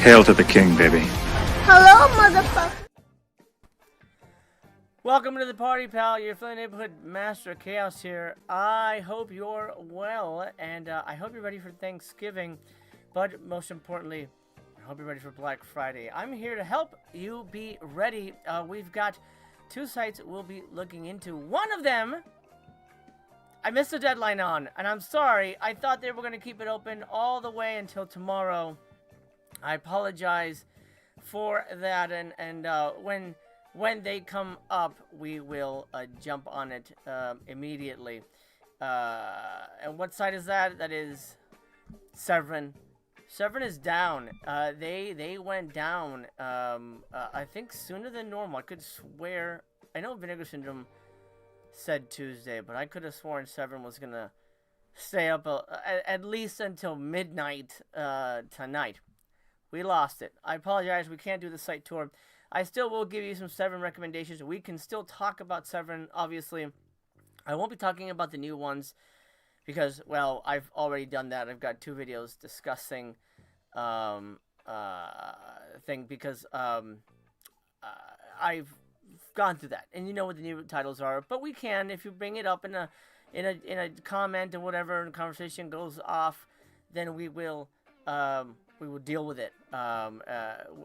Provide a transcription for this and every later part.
Hail to the king, baby. Hello, motherfucker. Welcome to the party, pal. Your friendly neighborhood master of chaos here. I hope you're well, and I hope you're ready for Thanksgiving. But most importantly, I hope you're ready for Black Friday. I'm here to help you be ready. We've got two sites we'll be looking into. One of them, I missed the deadline on, and I'm sorry. I thought they were going to keep it open all the way until tomorrow. I apologize for that, and when they come up, we will jump on it immediately. And what site is that? That is Severin. Severin is down. They went down, I think sooner than normal. I could swear, I know Vinegar Syndrome said Tuesday, but I could have sworn Severin was going to stay up at least until midnight tonight. We lost it. I apologize. We can't do the site tour. I still will give you some Severin recommendations. We can still talk about Severin, obviously. I won't be talking about the new ones because, well, I've already done that. I've got 2 videos discussing because I've gone through that, and you know what the new titles are. But we can, if you bring it up in a comment or whatever, and the conversation goes off, then we will deal with it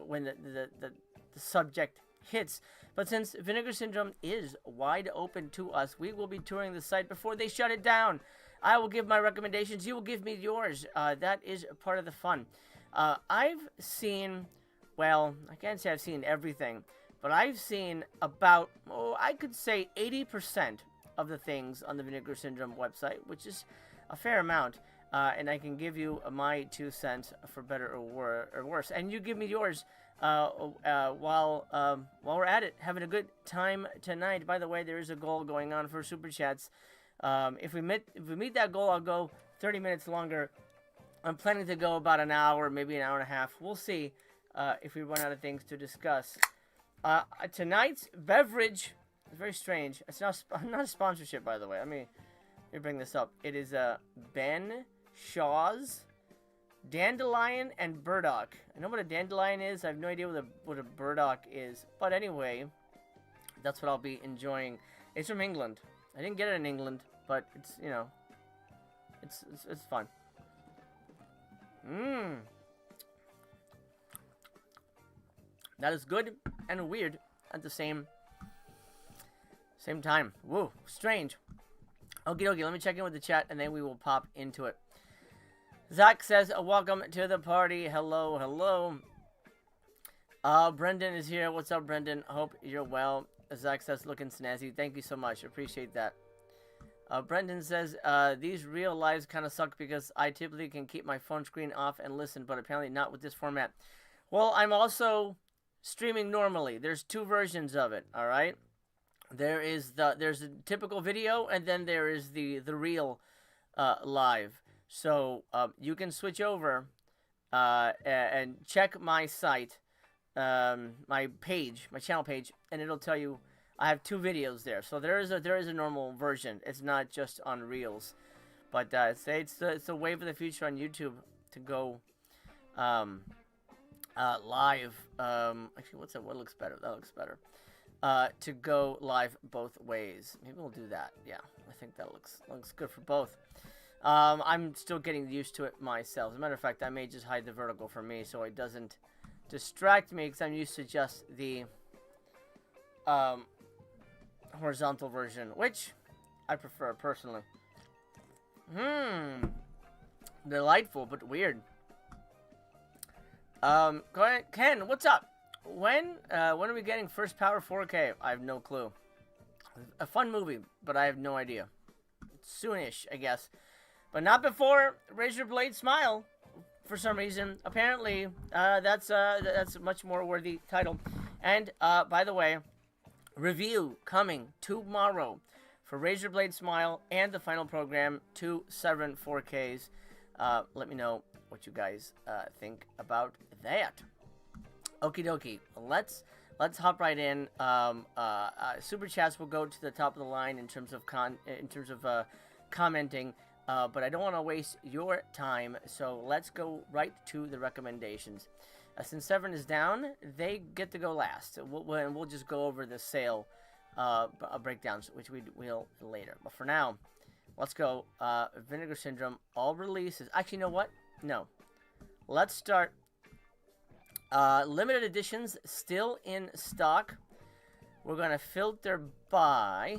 when the subject hits. But since Vinegar Syndrome is wide open to us, we will be touring the site before they shut it down. I will give my recommendations. You will give me yours. That is part of the fun. I've seen, well, I can't say I've seen everything, but I've seen about, I could say 80% of the things on the Vinegar Syndrome website, which is a fair amount. And I can give you my 2 cents for better or worse. And you give me yours while we're at it, having a good time tonight. By the way, there is a goal going on for Super Chats. If we meet that goal, I'll go 30 minutes longer. I'm planning to go about an hour, maybe an hour and a half. We'll see if we run out of things to discuss. Tonight's beverage is very strange. It's not a sponsorship, by the way. Let me bring this up. It is Ben Shaw's Dandelion and Burdock. I know what a dandelion is. I have no idea what a burdock is. But anyway, that's what I'll be enjoying. It's from England. I didn't get it in England, but it's, you know, it's fun. That is good and weird at the same time. Whoa, strange. Okie dokie, let me check in with the chat, and then we will pop into it. Zach says, welcome to the party. Hello, hello. Brendan is here. What's up, Brendan? Hope you're well. Zach says, looking snazzy. Thank you so much. Appreciate that. Brendan says, these real lives kind of suck because I typically can keep my phone screen off and listen, but apparently not with this format. Well, I'm also streaming normally. There's 2 versions of it, all right? There's a typical video, and then there is the real live. So you can switch over and check my site, my channel page, and it'll tell you I have 2 videos there. So there is a normal version. It's not just on Reels, but it's a way for the future on YouTube to go live. Actually, what looks better? That looks better. To go live both ways. Maybe we'll do that. Yeah, I think that looks good for both. I'm still getting used to it myself. As a matter of fact, I may just hide the vertical for me so it doesn't distract me, because I'm used to just the horizontal version, which I prefer personally. Delightful, but weird. Go ahead, Ken, what's up? When are we getting First Power 4K? I have no clue. A fun movie, but I have no idea. Soonish, I guess. But not before Razor Blade Smile, for some reason. Apparently, that's a much more worthy title. And, by the way, review coming tomorrow for Razor Blade Smile and the final program, 2 Severin 4Ks. Let me know what you guys think about that. Okie dokie, let's hop right in. Super chats will go to the top of the line in terms of commenting, but I don't want to waste your time, so let's go right to the recommendations. Since Severin is down, they get to go last. We'll just go over the sale breakdowns, which we'll later. But for now, let's go. Vinegar Syndrome, all releases. Actually, you know what? No. Let's start. Limited editions still in stock. We're going to filter by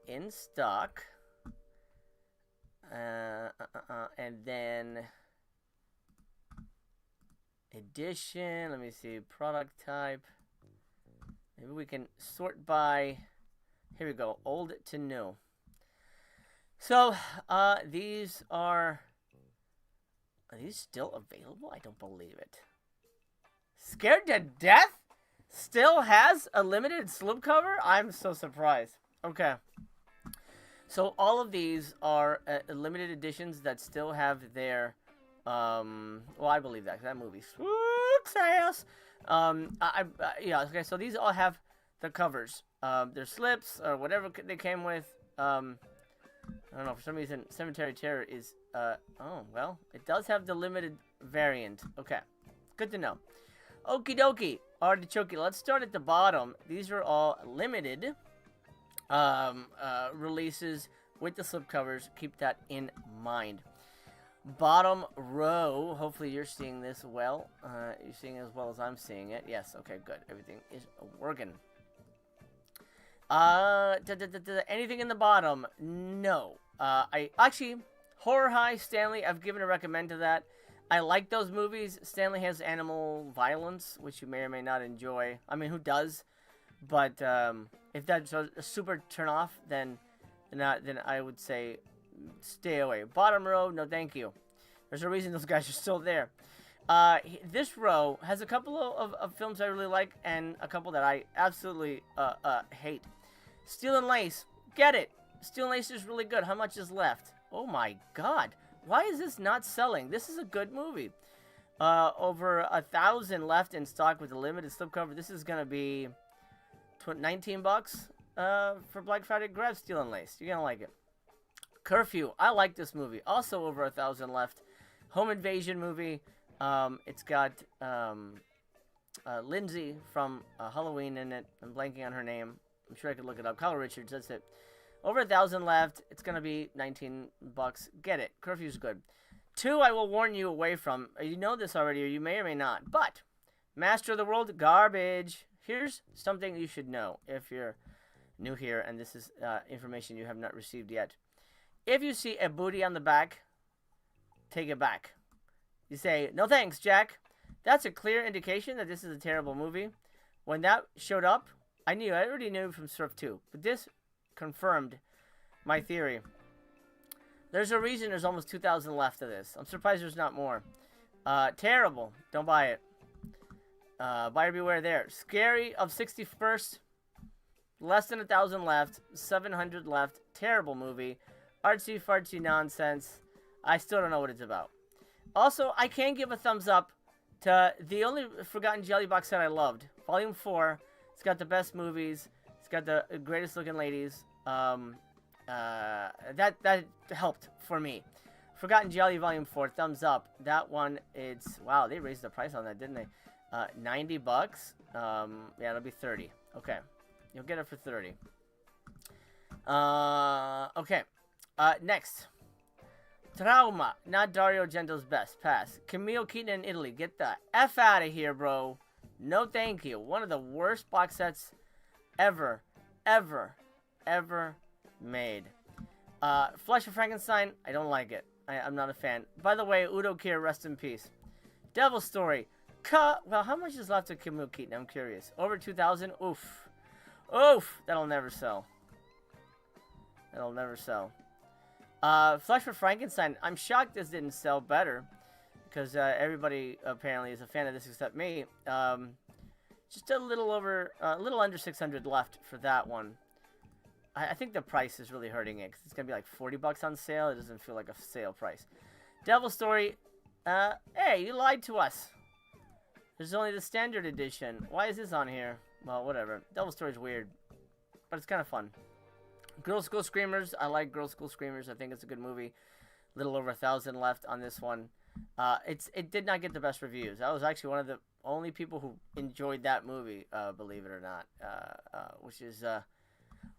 in stock. And then edition. Let me see. Product type. Maybe we can sort by. Here we go. Old to new. So, these are these still available? I don't believe it. Scared to Death still has a limited slipcover? I'm so surprised. Okay. So, all of these are limited editions that still have their, well, I believe that, 'cause that movie sucks ass. Yeah, okay, so these all have the covers. Their slips, or whatever they came with. I don't know, for some reason, Cemetery Terror is, oh, well, it does have the limited variant. Okay, good to know. Okie dokie, artichoke. Let's start at the bottom. These are all limited releases with the slipcovers. Keep that in mind. Bottom row, hopefully you're seeing this well. You're seeing it as well as I'm seeing it. Yes, okay, good. Everything is working. Anything in the bottom? No. I actually, Horror High, Stanley, I've given a recommend to that. I like those movies. Stanley has animal violence, which you may or may not enjoy. I mean, who does? But if that's a super turn off, then I would say stay away. Bottom row, no thank you. There's a reason those guys are still there. This row has a couple of films I really like and a couple that I absolutely hate. Steel and Lace, get it. Steel and Lace is really good. How much is left? Oh my god. Why is this not selling? This is a good movie. Over 1,000 left in stock with a limited slipcover. This is going to be 19 bucks for Black Friday. Grab Steel and Lace. You're going to like it. Curfew. I like this movie. Also over 1,000 left. Home invasion movie. It's got Lindsay from Halloween in it. I'm blanking on her name. I'm sure I could look it up. Kyle Richards, that's it. Over 1,000 left. It's going to be 19 bucks. Get it. Curfew's good. 2, I will warn you away from. You know this already, or you may or may not. But, Master of the World, garbage. Here's something you should know if you're new here, and this is information you have not received yet. If you see a booty on the back, take it back. You say, no thanks, Jack. That's a clear indication that this is a terrible movie. When that showed up, I already knew from Surf 2. But this confirmed my theory. There's a reason there's almost 2,000 left of this. I'm surprised there's not more. Terrible. Don't buy it. Buyer beware there. Scary of 61st. Less than 1,000 left. 700 left. Terrible movie. Artsy fartsy nonsense. I still don't know what it's about. Also, I can give a thumbs up to the only Forgotten Jelly box set I loved. Volume 4. It's got the best movies. It's got the greatest looking ladies. That helped for me. Forgotten Jelly Volume 4. Thumbs up. That one, it's... Wow, they raised the price on that, didn't they? 90 bucks. Yeah, it'll be 30. Okay. You'll get it for 30. Okay. Next. Trauma. Not Dario Argento's best. Pass. Camille Keaton in Italy. Get the F out of here, bro. No thank you. One of the worst box sets ever made. Flesh of Frankenstein. I don't like it. I'm not a fan. By the way, Udo Kier, rest in peace. Devil Story. Well, how much is left of Camille Keaton? I'm curious. Over 2,000? Oof. Oof. That'll never sell. That'll never sell. Flesh for Frankenstein. I'm shocked this didn't sell better. Because everybody apparently is a fan of this except me. Just a little under 600 left for that one. I think the price is really hurting it. Because it's going to be like 40 bucks on sale. It doesn't feel like a sale price. Devil Story. Hey, you lied to us. There's only the standard edition. Why is this on here? Well, whatever. Devil Story's weird. But it's kind of fun. Girl School Screamers. I like Girl School Screamers. I think it's a good movie. Little over 1,000 left on this one. It did not get the best reviews. I was actually one of the only people who enjoyed that movie, believe it or not, which is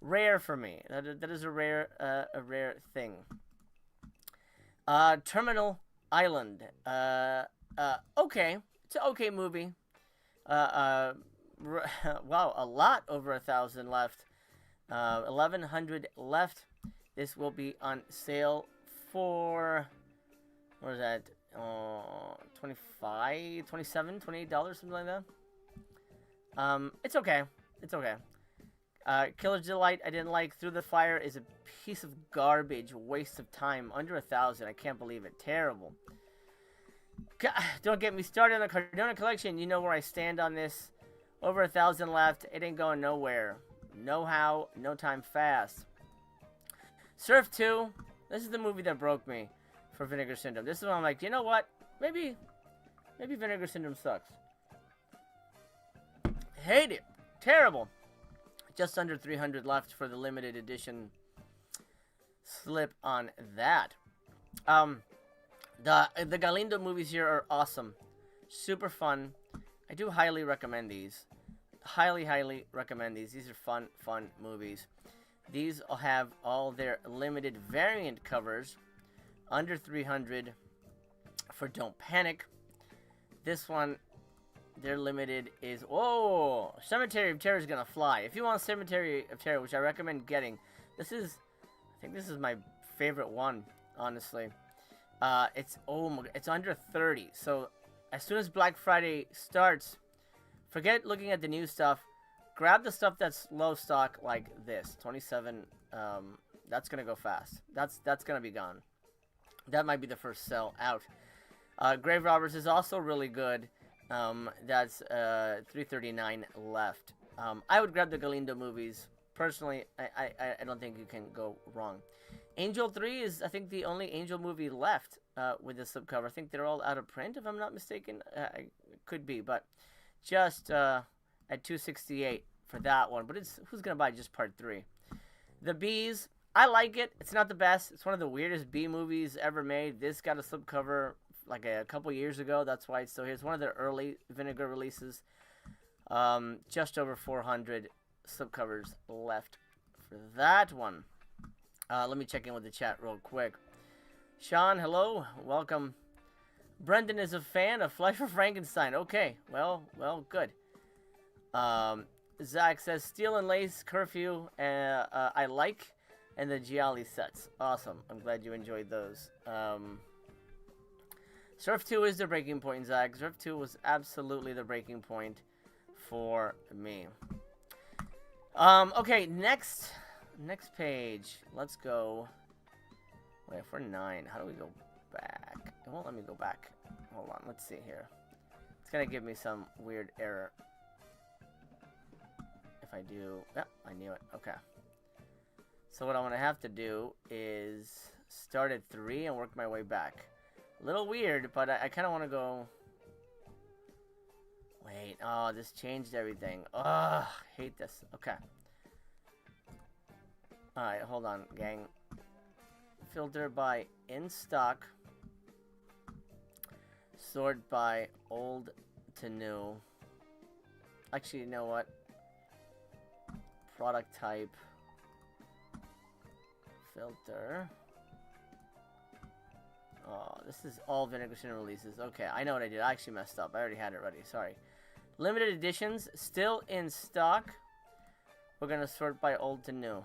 rare for me. That is a rare thing. Terminal Island. Okay, it's an okay movie. Uh, wow, a lot over 1,000 left. 1,100 left. This will be on sale for, what is that? 25, 27, $28, something like that. It's okay. It's okay. Killer's Delight, I didn't like. Through the Fire is a piece of garbage, waste of time. Under 1,000, I can't believe it. Terrible. God, don't get me started on the Cardona collection. You know where I stand on this. Over 1,000 left. It ain't going nowhere. No how, no time fast. Surf 2. This is the movie that broke me for Vinegar Syndrome. This is when I'm like, you know what? Maybe Vinegar Syndrome sucks. Hate it. Terrible. Just under 300 left for the limited edition slip on that. The Galindo movies here are awesome. Super fun. I do highly recommend these. Highly recommend these. These are fun movies. These will have all their limited variant covers. Under 300 for Don't Panic. This one, their limited is... Whoa! Cemetery of Terror is going to fly. If you want Cemetery of Terror, which I recommend getting, this is... I think this is my favorite one, honestly. It's under 30. So, as soon as Black Friday starts, forget looking at the new stuff. Grab the stuff that's low stock like this. 27, that's going to go fast. That's going to be gone. That might be the first sell out. Grave Robbers is also really good. That's 339 left. I would grab the Galindo movies. Personally, I don't think you can go wrong. Angel 3 is, I think, the only Angel movie left with the slipcover. I think they're all out of print, if I'm not mistaken. It could be, but just at $268 for that one. But it's who's going to buy just part 3? The Bees, I like it. It's not the best. It's one of the weirdest B movies ever made. This got a slipcover like a couple years ago. That's why it's still here. It's one of their early Vinegar releases. Just over 400 slipcovers left for that one. Let me check in with the chat real quick. Sean, hello. Welcome. Brendan is a fan of Flesh for Frankenstein. Okay. Well, good. Zach says Steel and Lace Curfew. I like. And the Gialli sets. Awesome. I'm glad you enjoyed those. Surf 2 is the breaking point, Zach. Surf 2 was absolutely the breaking point for me. Okay, next page. Let's go. Wait, for 9. How do we go back? It won't let me go back. Hold on. Let's see here. It's going to give me some weird error. If I do... Yep, I knew it. Okay. So what I'm going to have to do is start at 3 and work my way back. A little weird, but I kind of want to go... Wait, oh, this changed everything. Ugh, hate this. Okay. Alright, hold on, gang. Filter by in stock. Sort by old to new. Actually, you know what? Product type. Filter. Oh, this is all Vinegar Syndrome releases. Okay, I know what I did. I actually messed up. I already had it ready. Sorry. Limited editions, still in stock. We're going to sort by old to new.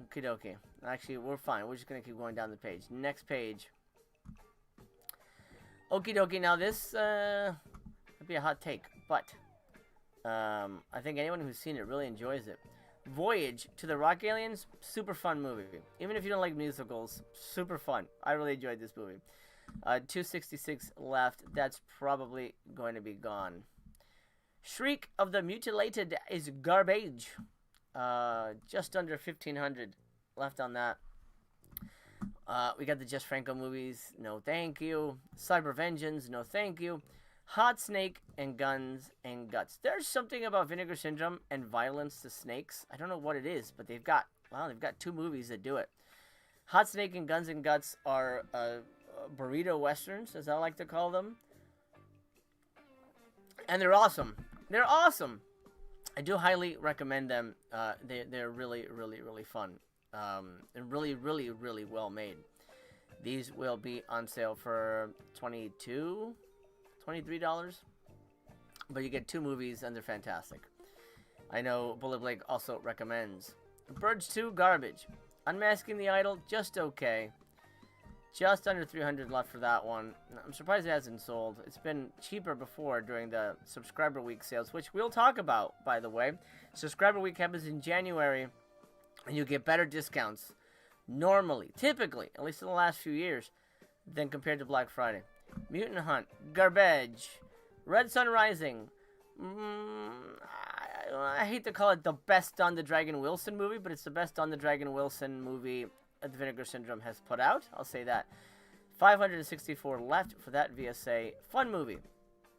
Okie dokie. Actually, we're fine. We're just going to keep going down the page. Next page. Okie dokie. Now, this could be a hot take, but I think anyone who's seen it really enjoys it. Voyage to the Rock Aliens, super fun movie. Even if you don't like musicals, super fun. I really enjoyed this movie. 266 left. That's probably going to be gone. Shriek of the Mutilated is garbage. Just under 1,500 left on that. We got the Jess Franco movies. No thank you. Cyber Vengeance. No thank you. Hot Snake and Guns and Guts. There's something about Vinegar Syndrome and violence to snakes. I don't know what it is, but they've got 2 movies that do it. Hot Snake and Guns and Guts are burrito westerns, as I like to call them. And they're awesome. They're awesome. I do highly recommend them. They're really, really, really fun. And really, really, really well made. These will be on sale for $22, $23. But you get 2 movies, and they're fantastic. I know Bullet Blake also recommends. Birds 2, garbage. Unmasking the Idol, just okay. Just under 300 left for that one. I'm surprised it hasn't sold. It's been cheaper before during the Subscriber Week sales, which we'll talk about, by the way. Subscriber Week happens in January, and you get better discounts. Normally, typically, at least in the last few years, than compared to Black Friday. Mutant Hunt, garbage. Red Sun Rising. I hate to call it the best Don the Dragon Wilson movie, but it's the best Don the Dragon Wilson movie the Vinegar Syndrome has put out. I'll say that. 564 left for that VSA. Fun movie.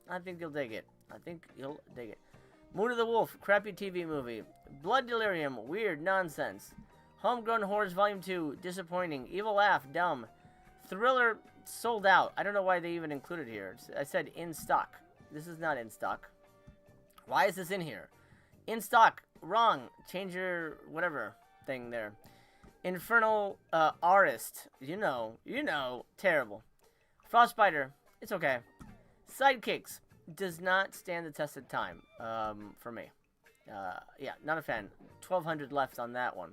I think you'll dig it. Moon of the Wolf, crappy TV movie. Blood Delirium, weird nonsense. Homegrown Horrors Volume 2, disappointing. Evil Laugh, dumb. Thriller, sold out. I don't know why they even included here. I said in stock. This is not in stock. Why is this in here? In stock. Wrong. Change your whatever thing there. Infernal Artist. You know. Terrible. Frostbiter. It's okay. Sidekicks. Does not stand the test of time for me. Yeah, not a fan. 1,200 left on that one.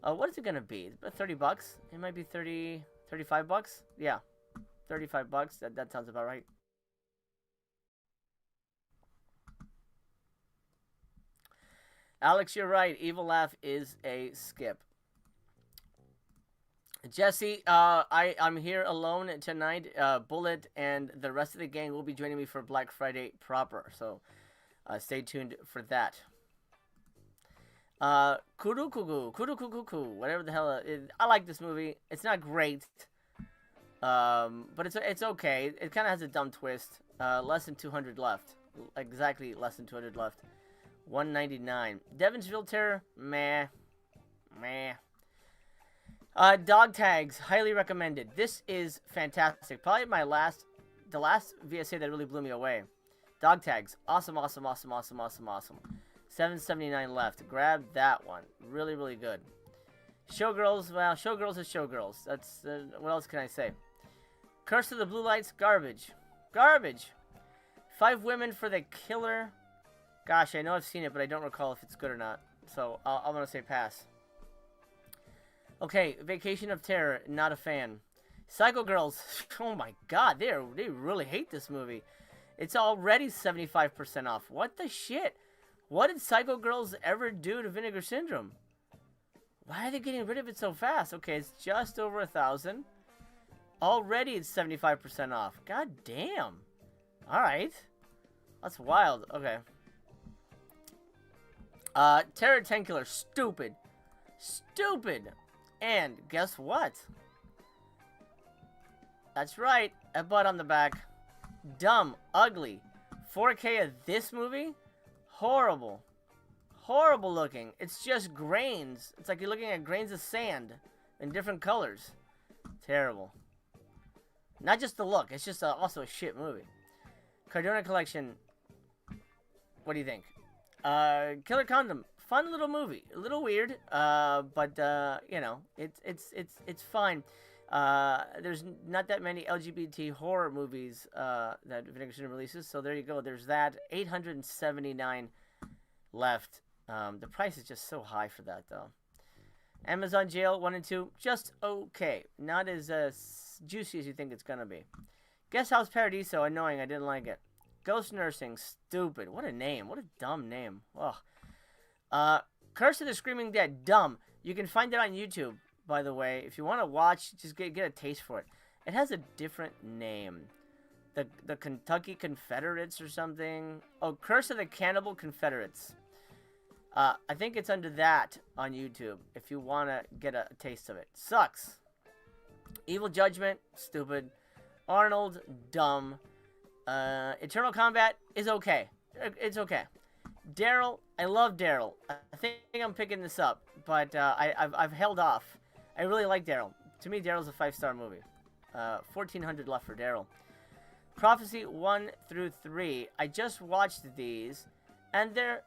What is it going to be? About $30? It might be 35 bucks? Yeah. 35 bucks. That sounds about right. Alex, you're right. Evil Laugh is a skip. Jesse, I'm here alone tonight. Bullet and the rest of the gang will be joining me for Black Friday proper. So stay tuned for that. Kurukuku, whatever the hell. I like this movie. It's not great, but it's okay. It kind of has a dumb twist. Less than 200 left. Exactly less than 200 left. 199. Devonsville Terror, meh. Dog Tags, highly recommended. This is fantastic. Probably the last VSA that really blew me away. Dog Tags, awesome. 779 left. Grab that one. Really, really good. Showgirls, well, Showgirls is Showgirls. That's, what else can I say? Curse of the Blue Lights, garbage. 5 Women for the Killer. Gosh, I know I've seen it, but I don't recall if it's good or not. So, I'm going to say pass. Okay, Vacation of Terror, not a fan. Psycho Girls, oh my god, they really hate this movie. It's already 75% off. What the shit? What did Psycho Girls ever do to Vinegar Syndrome? Why are they getting rid of it so fast? Okay, it's just over 1,000. Already it's 75% off. God damn. Alright. That's wild. Okay. Terror Tenkiller, stupid. And guess what? That's right, a butt on the back. Dumb, ugly. 4K of this movie? Horrible looking. It's just grains. It's like you're looking at grains of sand in different colors. Terrible. Not just the look, it's just also a shit movie. Cardona Collection, what do you think? Killer Condom, fun little movie, a little weird, but you know, it's fine. There's not that many LGBT horror movies that Vinegar Syndrome releases, so there you go. There's that. 879 left. The price is just so high for that, though. Amazon Jail 1 and 2, just okay. Not as juicy as you think it's gonna be. Guest House Paradiso, annoying. I didn't like it. Ghost Nursing, stupid. What a name. What a dumb name. Ugh. Curse of the Screaming Dead, dumb. You can find it on YouTube, by the way. If you want to watch, just get a taste for it. It has a different name. The Kentucky Confederates or something. Oh, Curse of the Cannibal Confederates. I think it's under that on YouTube, if you want to get a taste of it. Sucks. Evil Judgment, stupid. Arnold, dumb. Eternal Combat is okay. It's okay. Daryl, I love Daryl. I think I'm picking this up, but I've held off. I really like Daryl. To me, Daryl's a 5-star movie. 1,400 left for Daryl. Prophecy 1 through 3. I just watched these, and they're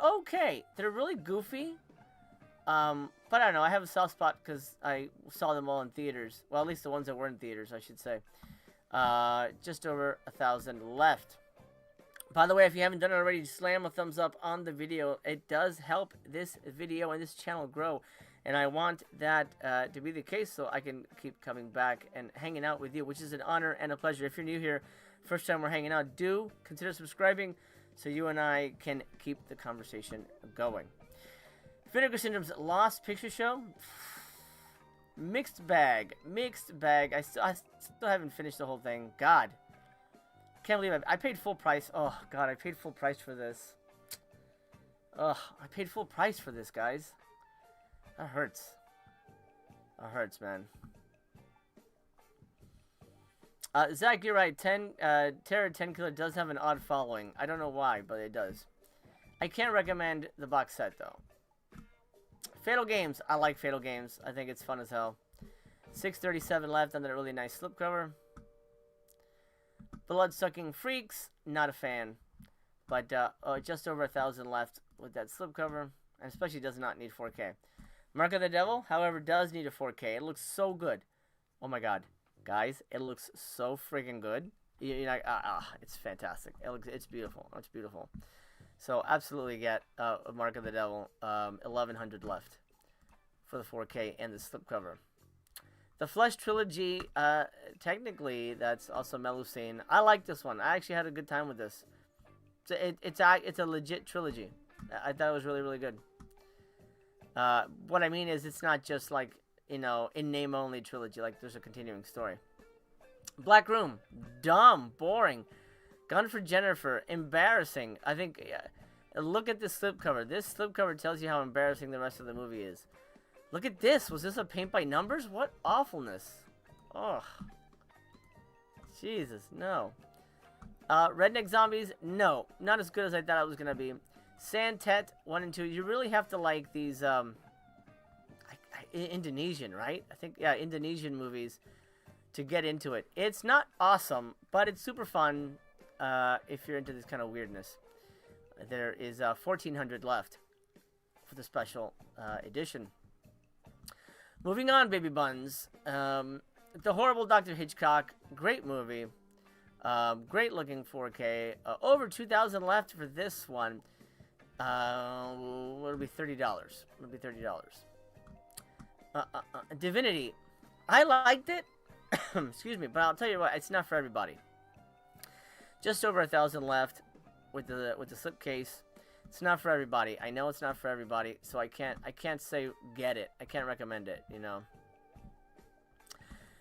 okay. They're really goofy. But I don't know. I have a soft spot because I saw them all in theaters. Well, at least the ones that were in theaters, I should say. Just over 1,000 left. By the way, if you haven't done it already, slam a thumbs up on the video. It does help this video and this channel grow. And I want that to be the case so I can keep coming back and hanging out with you, which is an honor and a pleasure. If you're new here, first time we're hanging out, do consider subscribing so you and I can keep the conversation going. Vinegar Syndrome's Lost Picture Show. Mixed bag. Mixed bag. I still haven't finished the whole thing. God. Can't believe I paid full price. Oh, God, I paid full price for this. Ugh, I paid full price for this, guys. That hurts. That hurts, man. Zach, you're right. Terror 10 Killer does have an odd following. I don't know why, but it does. I can't recommend the box set, though. Fatal Games. I like Fatal Games. I think it's fun as hell. 637 left on that really nice slipcover. Blood-Sucking Freaks. Not a fan. But just over 1,000 left with that slipcover. And especially does not need 4K. Mark of the Devil, however, does need a 4K. It looks so good. Oh my god. Guys, it looks so freaking good. It's fantastic. It's beautiful. It's beautiful. So, absolutely get Mark of the Devil. 1,100 left for the 4K and the slipcover. The Flesh Trilogy, technically, that's also Melusine. I like this one. I actually had a good time with this. It's a legit trilogy. I thought it was really, really good. What I mean is it's not just like, in name only trilogy. Like, there's a continuing story. Black Room. Dumb. Boring. Gun for Jennifer. Embarrassing. I think, look at this slipcover. This slipcover tells you how embarrassing the rest of the movie is. Look at this. Was this a paint by numbers? What awfulness. Ugh. Jesus, no. Redneck Zombies, no. Not as good as I thought it was going to be. Santet 1 and 2. You really have to like these, Indonesian, right? I think, yeah, Indonesian movies to get into it. It's not awesome, but it's super fun if you're into this kind of weirdness. There is 1,400 left for the special edition. Moving on, baby buns. The Horrible Dr. Hitchcock. Great movie. Great looking 4K. Over 2,000 left for this one. It'll be $30. It'll be $30. Divinity. I liked it. Excuse me, but I'll tell you what, it's not for everybody. Just over 1,000 left with the slipcase. It's not for everybody. I know it's not for everybody, so I can't say get it. I can't recommend it,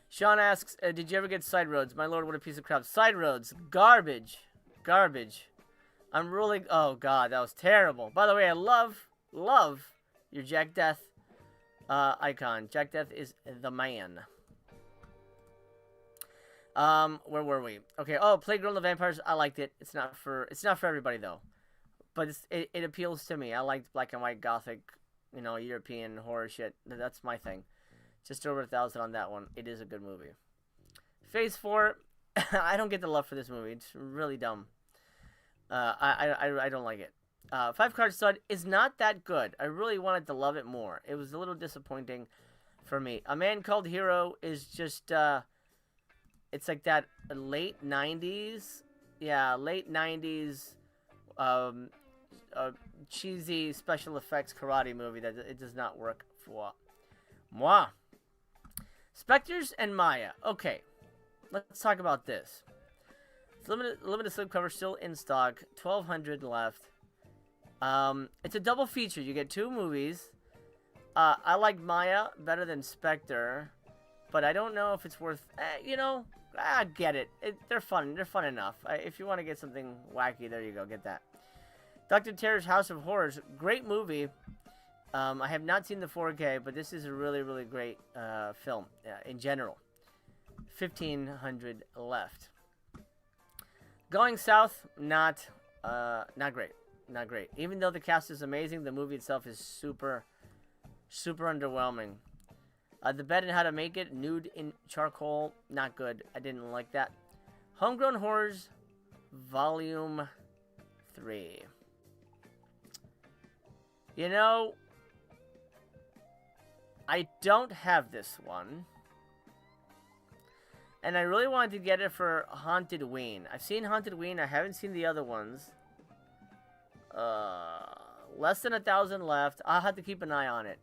Sean asks, did you ever get Side Roads? My lord, what a piece of crap. Side Roads, garbage. Garbage. I'm really, oh god, that was terrible. By the way, I love your Jack Death icon. Jack Death is the man. Where were we? Okay, Playgirl and the Vampires, I liked it. It's not for everybody though. But it appeals to me. I like black and white gothic, European horror shit. That's my thing. Just over 1,000 on that one. It is a good movie. Phase 4, I don't get the love for this movie. It's really dumb. I don't like it. 5-Card Stud is not that good. I really wanted to love it more. It was a little disappointing for me. A Man Called Hero is just, it's like that late 90s. Yeah, late 90s, cheesy special effects karate movie that it does not work for moi. Spectres and Maya. Okay, let's talk about this. Limited slipcover still in stock. 1,200 left. It's a double feature. You get 2 movies. I like Maya better than Spectre, but I don't know if it's worth. I get it. They're fun. They're fun enough. If you want to get something wacky, there you go. Get that. Dr. Terror's House of Horrors. Great movie. I have not seen the 4K, but this is a really, really great film in general. 1,500 left. Going South, not great. Not great. Even though the cast is amazing, the movie itself is super, super underwhelming. The Bed and How to Make It, Nude in Charcoal, not good. I didn't like that. Homegrown Horrors, Volume 3. You know, I don't have this one. And I really wanted to get it for Haunted Ween. I've seen Haunted Ween. I haven't seen the other ones. Less than 1,000 left. I'll have to keep an eye on it.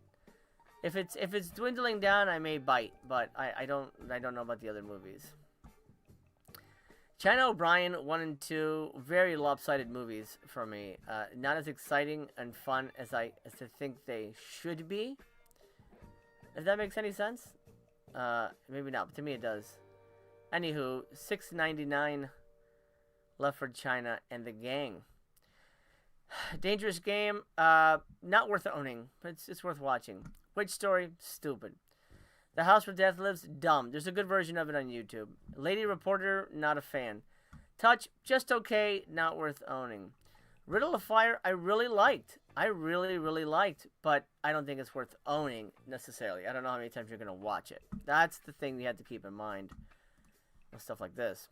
If it's dwindling down, I may bite, but I don't know about the other movies. China O'Brien 1 and 2, very lopsided movies for me. Not as exciting and fun as I think they should be. If that makes any sense, maybe not, but to me it does. Anywho, $6.99 left for China and the Gang. Dangerous Game, not worth owning, but it's worth watching. Witch Story, stupid. The House Where Death Lives, dumb. There's a good version of it on YouTube. Lady Reporter, not a fan. Touch, just okay, not worth owning. Riddle of Fire, I really liked. I really, really liked, but I don't think it's worth owning necessarily. I don't know how many times you're going to watch it. That's the thing you have to keep in mind with stuff like this.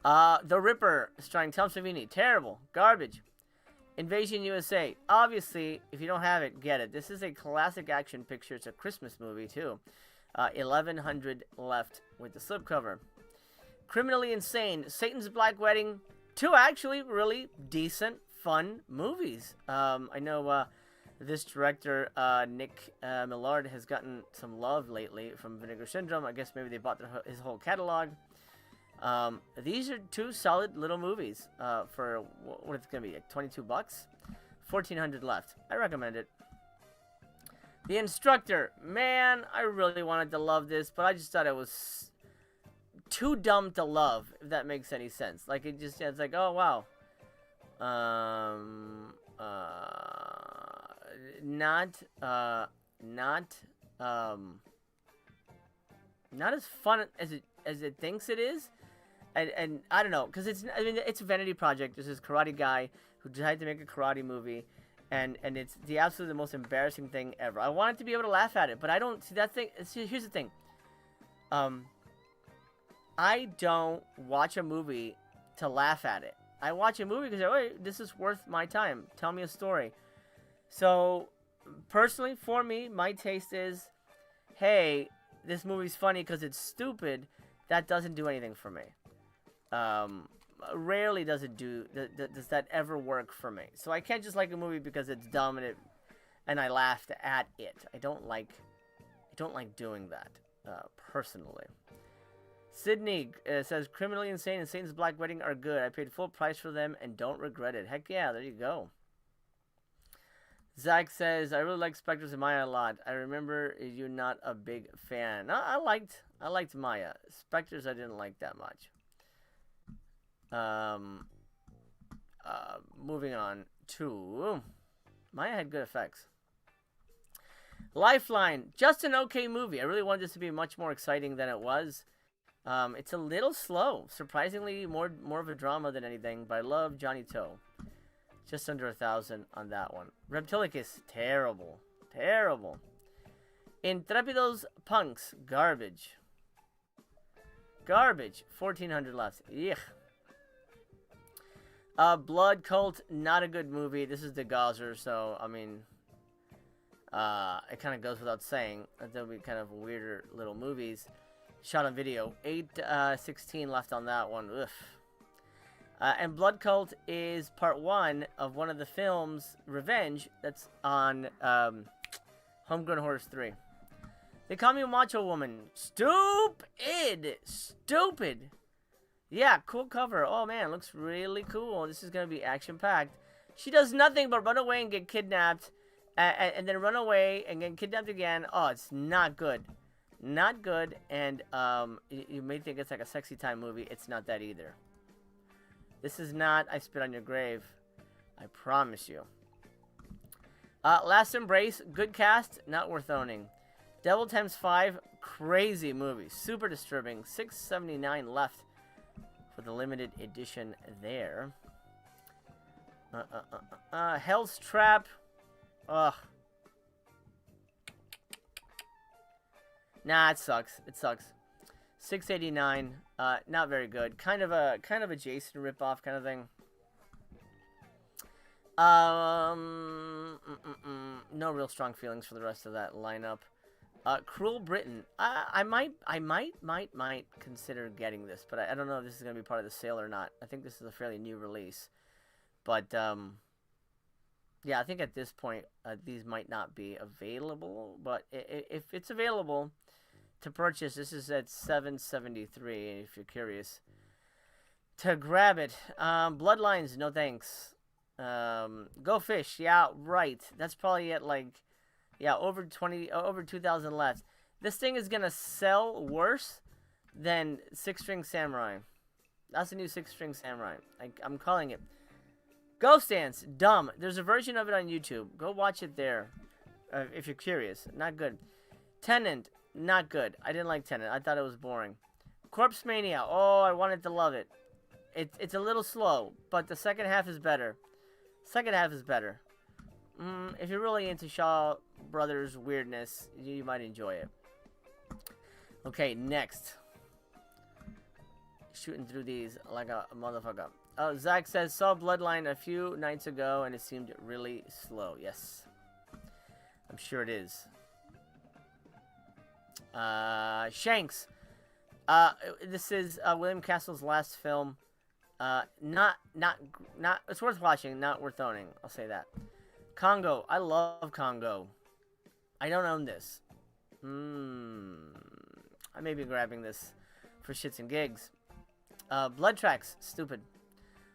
The Ripper, starring Tom Savini, terrible, garbage. Invasion USA. Obviously, if you don't have it, get it. This is a classic action picture. It's a Christmas movie, too. 1,100 left with the slipcover. Criminally Insane. Satan's Black Wedding. 2 actually really decent, fun movies. I know this director, Nick Millard, has gotten some love lately from Vinegar Syndrome. I guess maybe they bought his whole catalog. These are 2 solid little movies for what it's gonna be, like $22, 1,400 left. I recommend it. The Instructor, man, I really wanted to love this, but I just thought it was too dumb to love, if that makes any sense. Like it's like, oh wow, not as fun as it thinks it is. And I don't know, because it's a vanity project. There's this karate guy who decided to make a karate movie, and it's the absolutely most embarrassing thing ever. I wanted to be able to laugh at it, but I don't see that thing. Here's the thing. I don't watch a movie to laugh at it. I watch a movie because, oh, this is worth my time. Tell me a story. So, personally, for me, my taste is, hey, this movie's funny because it's stupid. That doesn't do anything for me. Rarely does that ever work for me. So I can't just like a movie because it's dumb and I laughed at it. I don't like doing that, personally. Sydney says Criminally Insane and Satan's Black Wedding are good. I paid full price for them and don't regret it. Heck yeah, there you go. Zach says, I really like Spectres and Maya a lot. I remember you not a big fan. No, I liked Maya. Spectres I didn't like that much. Moving on to Maya had good effects. Lifeline, just an okay movie. I really wanted this to be much more exciting than it was. It's a little slow. Surprisingly, more of a drama than anything. But I love Johnny Toe. Just under 1,000 on that one. Reptilicus, terrible. Terrible. Intrepidos Punks, garbage. Garbage. 1,400 left. Yuck. Blood Cult, not a good movie. This is the Gazer, so, I mean, it kind of goes without saying. There'll be kind of weirder little movies. Shot on video. 816 left on that one. Ugh. And Blood Cult is part 1 of one of the films, Revenge, that's on Homegrown Horrors 3. They call me a macho woman. Stupid! Stupid! Yeah, cool cover. Oh man, looks really cool. This is going to be action-packed. She does nothing but run away and get kidnapped, and then run away and get kidnapped again. Oh, it's not good. Not good, and you may think it's like a sexy time movie. It's not that either. This is not I Spit on Your Grave. I promise you. Last Embrace, good cast, not worth owning. Devil Times 5, crazy movie. Super disturbing. $6.79 left for the limited edition there. Hell's Trap. Ugh. Nah, it sucks. It sucks. 689. Not very good. Kind of a Jason ripoff kind of thing. No real strong feelings for the rest of that lineup. Cruel Britain. I might consider getting this, but I don't know if this is gonna be part of the sale or not. I think this is a fairly new release, but yeah, I think at this point these might not be available. But if it's available to purchase, this is at $7.73. If you're curious to grab it, Bloodlines, no thanks. Go Fish, yeah, right. That's probably at like, yeah, over 2,000 left. This thing is gonna sell worse than Six String Samurai. That's the new Six String Samurai. I'm calling it. Ghost Dance, dumb. There's a version of it on YouTube. Go watch it there, if you're curious. Not good. Tenant, not good. I didn't like Tenant. I thought it was boring. Corpse Mania. Oh, I wanted to love it. It's a little slow, but the second half is better. Second half is better. If you're really into Shaw Brothers weirdness, you might enjoy it. Okay, next. Shooting through these like a motherfucker. Oh, Zach says, saw Bloodline a few nights ago and it seemed really slow. Yes. I'm sure it is. Shanks. This is William Castle's last film. Not, it's worth watching, not worth owning. I'll say that. Congo. I love Congo. I don't own this. I may be grabbing this for shits and gigs. Blood Tracks. Stupid.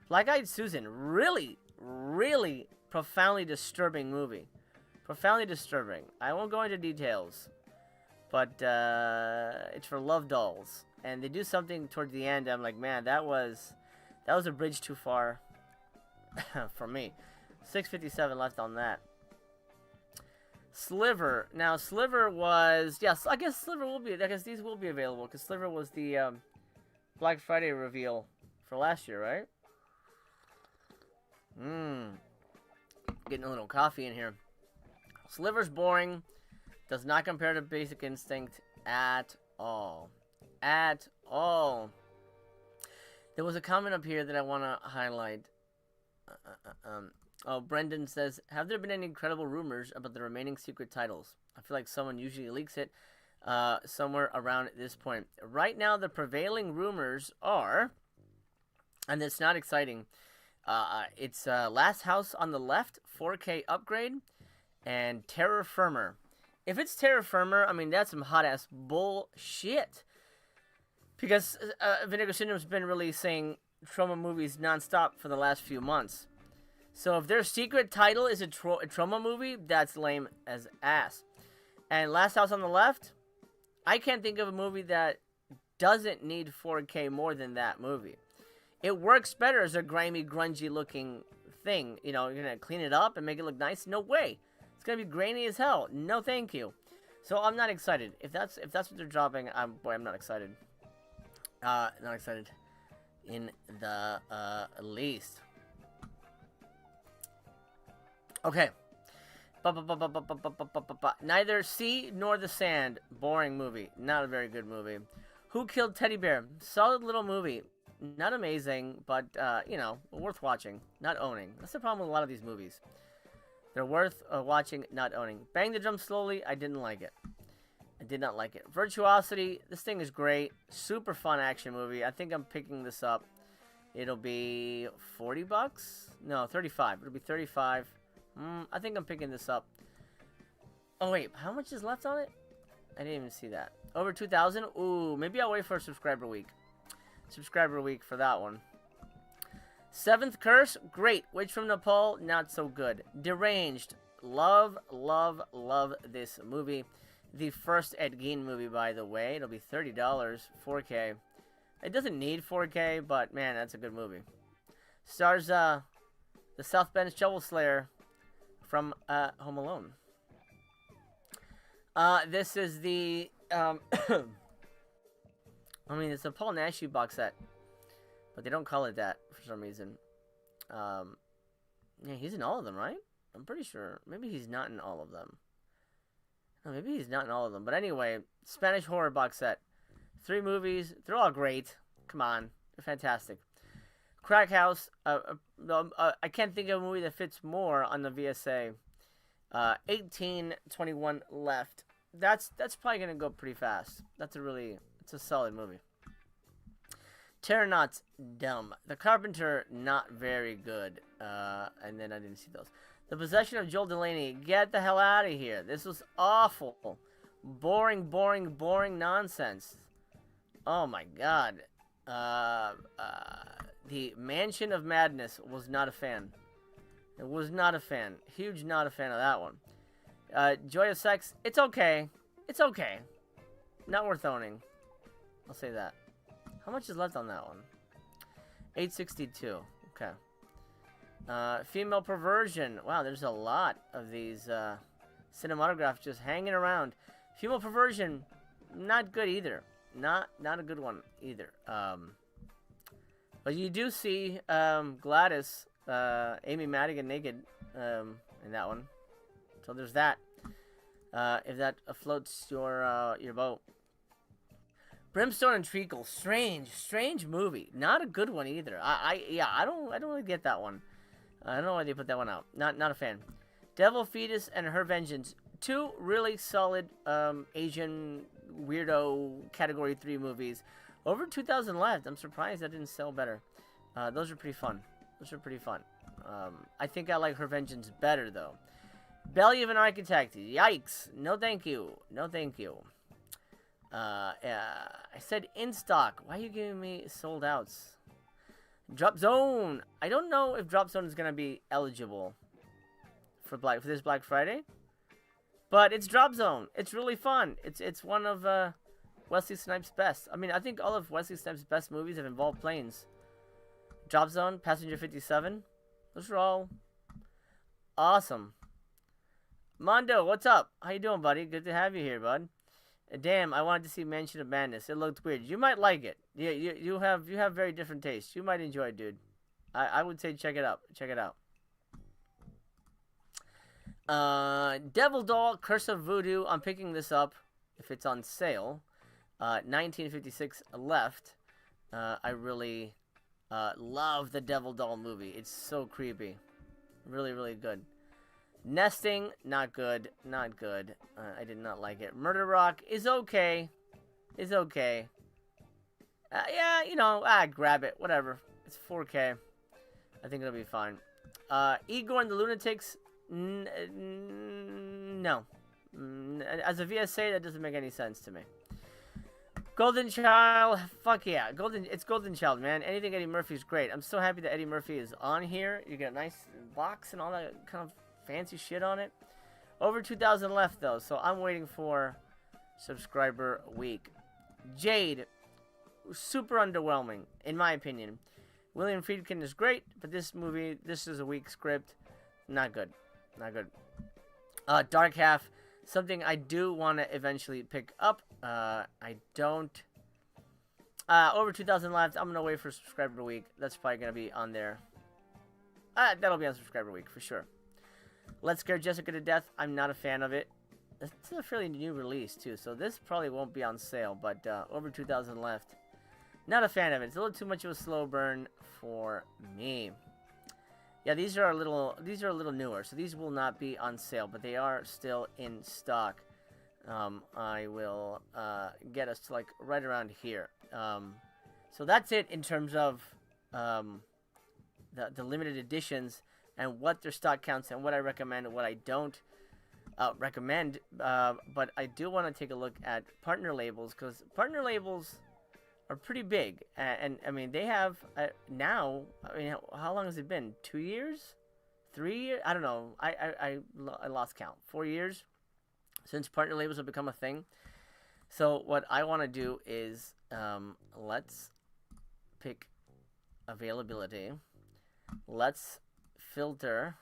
Black-Eyed Susan. Really, really profoundly disturbing movie. Profoundly disturbing. I won't go into details. But, it's for love dolls. And they do something towards the end. I'm like, man, that was a bridge too far for me. 657 left on that. Sliver. Now, Sliver was... Yes, I guess Sliver will be... I guess these will be available. Because Sliver was the Black Friday reveal for last year, right? Getting a little coffee in here. Sliver's boring. Does not compare to Basic Instinct at all. At all. There was a comment up here that I want to highlight. Oh, Brendan says, have there been any incredible rumors about the remaining secret titles? I feel like someone usually leaks it somewhere around this point. Right now, the prevailing rumors are, and it's not exciting, it's Last House on the Left, 4K upgrade, and Terror Firmer. If it's Terror Firmer, I mean, that's some hot-ass bullshit. Because Vinegar Syndrome's been releasing trauma movies nonstop for the last few months. So if their secret title is a trauma movie, that's lame as ass. And Last House on the Left, I can't think of a movie that doesn't need 4K more than that movie. It works better as a grimy, grungy looking thing. You know, you're going to clean it up and make it look nice? No way. It's going to be grainy as hell. No thank you. So I'm not excited. If that's what they're dropping, I'm not excited. Not excited in the least. Okay. Neither Sea nor the Sand. Boring movie. Not a very good movie. Who Killed Teddy Bear? Solid little movie. Not amazing, but, you know, worth watching. Not owning. That's the problem with a lot of these movies. They're worth watching, not owning. Bang the Drum Slowly. I didn't like it. I did not like it. Virtuosity. This thing is great. Super fun action movie. I think I'm picking this up. It'll be $40? No, 35. It'll be 35. I think I'm picking this up. Oh, wait. How much is left on it? I didn't even see that. Over 2,000? Ooh, maybe I'll wait for a subscriber week. Subscriber week for that one. Seventh Curse? Great. Witch from Nepal? Not so good. Deranged. Love, love, love this movie. The first Ed Gein movie, by the way. It'll be $30. 4K. It doesn't need 4K, but, man, that's a good movie. Stars, the South Bend Shovel Slayer from Home Alone. This is the I mean, it's a Paul Nash box set, but they don't call it that for some reason. Yeah, he's in all of them, right? I'm pretty sure. Maybe he's not in all of them. Oh, maybe he's not in all of them. But anyway, Spanish horror box set. 3 movies. They're all great. Come on. They're fantastic. Crack House. I can't think of a movie that fits more on the VSA. 1821 left. That's probably going to go pretty fast. It's a solid movie. Terranauts, dumb. The Carpenter, not very good. And then I didn't see those. The Possession of Joel Delaney, get the hell out of here. This was awful. Boring, boring, boring nonsense. Oh my god. The Mansion of Madness was not a fan. It was not a fan. Huge not a fan of that one. Joy of Sex, it's okay. It's okay. Not worth owning. I'll say that. How much is left on that one? 862. Okay. Female Perversion. Wow, there's a lot of these cinematographs just hanging around. Female Perversion, not good either. Not a good one either. But you do see Gladys, Amy Madigan naked in that one. So there's that. If that floats your boat. Brimstone and Treacle, strange movie. Not a good one either. I don't really get that one. I don't know why they put that one out. Not a fan. Devil Fetus and Her Vengeance. 2 really solid Asian weirdo category 3 movies. Over 2,000 left. I'm surprised that didn't sell better. Those are pretty fun. I think I like Her Vengeance better though. Belly of an Architect. Yikes. No thank you. No thank you. I said in stock. Why are you giving me sold outs? Drop Zone. I don't know if Drop Zone is gonna be eligible for this Black Friday, but it's Drop Zone. It's really fun. It's one of Wesley Snipes' best. I mean, I think all of Wesley Snipes' best movies have involved planes. Drop Zone, Passenger 57. Those are all awesome. Mondo, what's up? How you doing, buddy? Good to have you here, bud. Damn, I wanted to see Mansion of Madness. It looked weird. You might like it. Yeah, you have very different tastes. You might enjoy it, dude. I would say check it out. Check it out. Devil Doll, Curse of Voodoo. I'm picking this up if it's on sale. 1956 left. I really love the Devil Doll movie. It's so creepy. Really, really good. Nesting, not good. Not good. I did not like it. Murder Rock is okay. Is okay. Yeah, you know, grab it. Whatever. It's 4K. I think it'll be fine. Igor and the Lunatics, no. As a VSA, that doesn't make any sense to me. Golden Child, fuck yeah. It's Golden Child, man. Anything Eddie Murphy's great. I'm so happy that Eddie Murphy is on here. You get a nice box and all that kind of fancy shit on it. Over 2,000 left, though, so I'm waiting for subscriber week. Jade, super underwhelming, in my opinion. William Friedkin is great, but this is a weak script. Not good. Not good. Dark Half, something I do want to eventually pick up. I don't. Over 2,000 left. I'm going to wait for subscriber week. That's probably going to be on there. That'll be on subscriber week for sure. Let's Scare Jessica to Death. I'm not a fan of it. It's a fairly new release, too, so this probably won't be on sale, but over 2,000 left. Not a fan of it. It's a little too much of a slow burn for me. Yeah, these are a little newer, so these will not be on sale, but they are still in stock. I will get us to like right around here. So that's it in terms of the limited editions and what their stock counts and what I recommend and what I don't recommend. But I do want to take a look at partner labels, because partner labels are pretty big. And I mean, they have now, I mean, how long has it been? 2 years? 3 years? I don't know. I lost count. 4 years since partner labels have become a thing. So what I want to do is let's pick availability. Let's filter.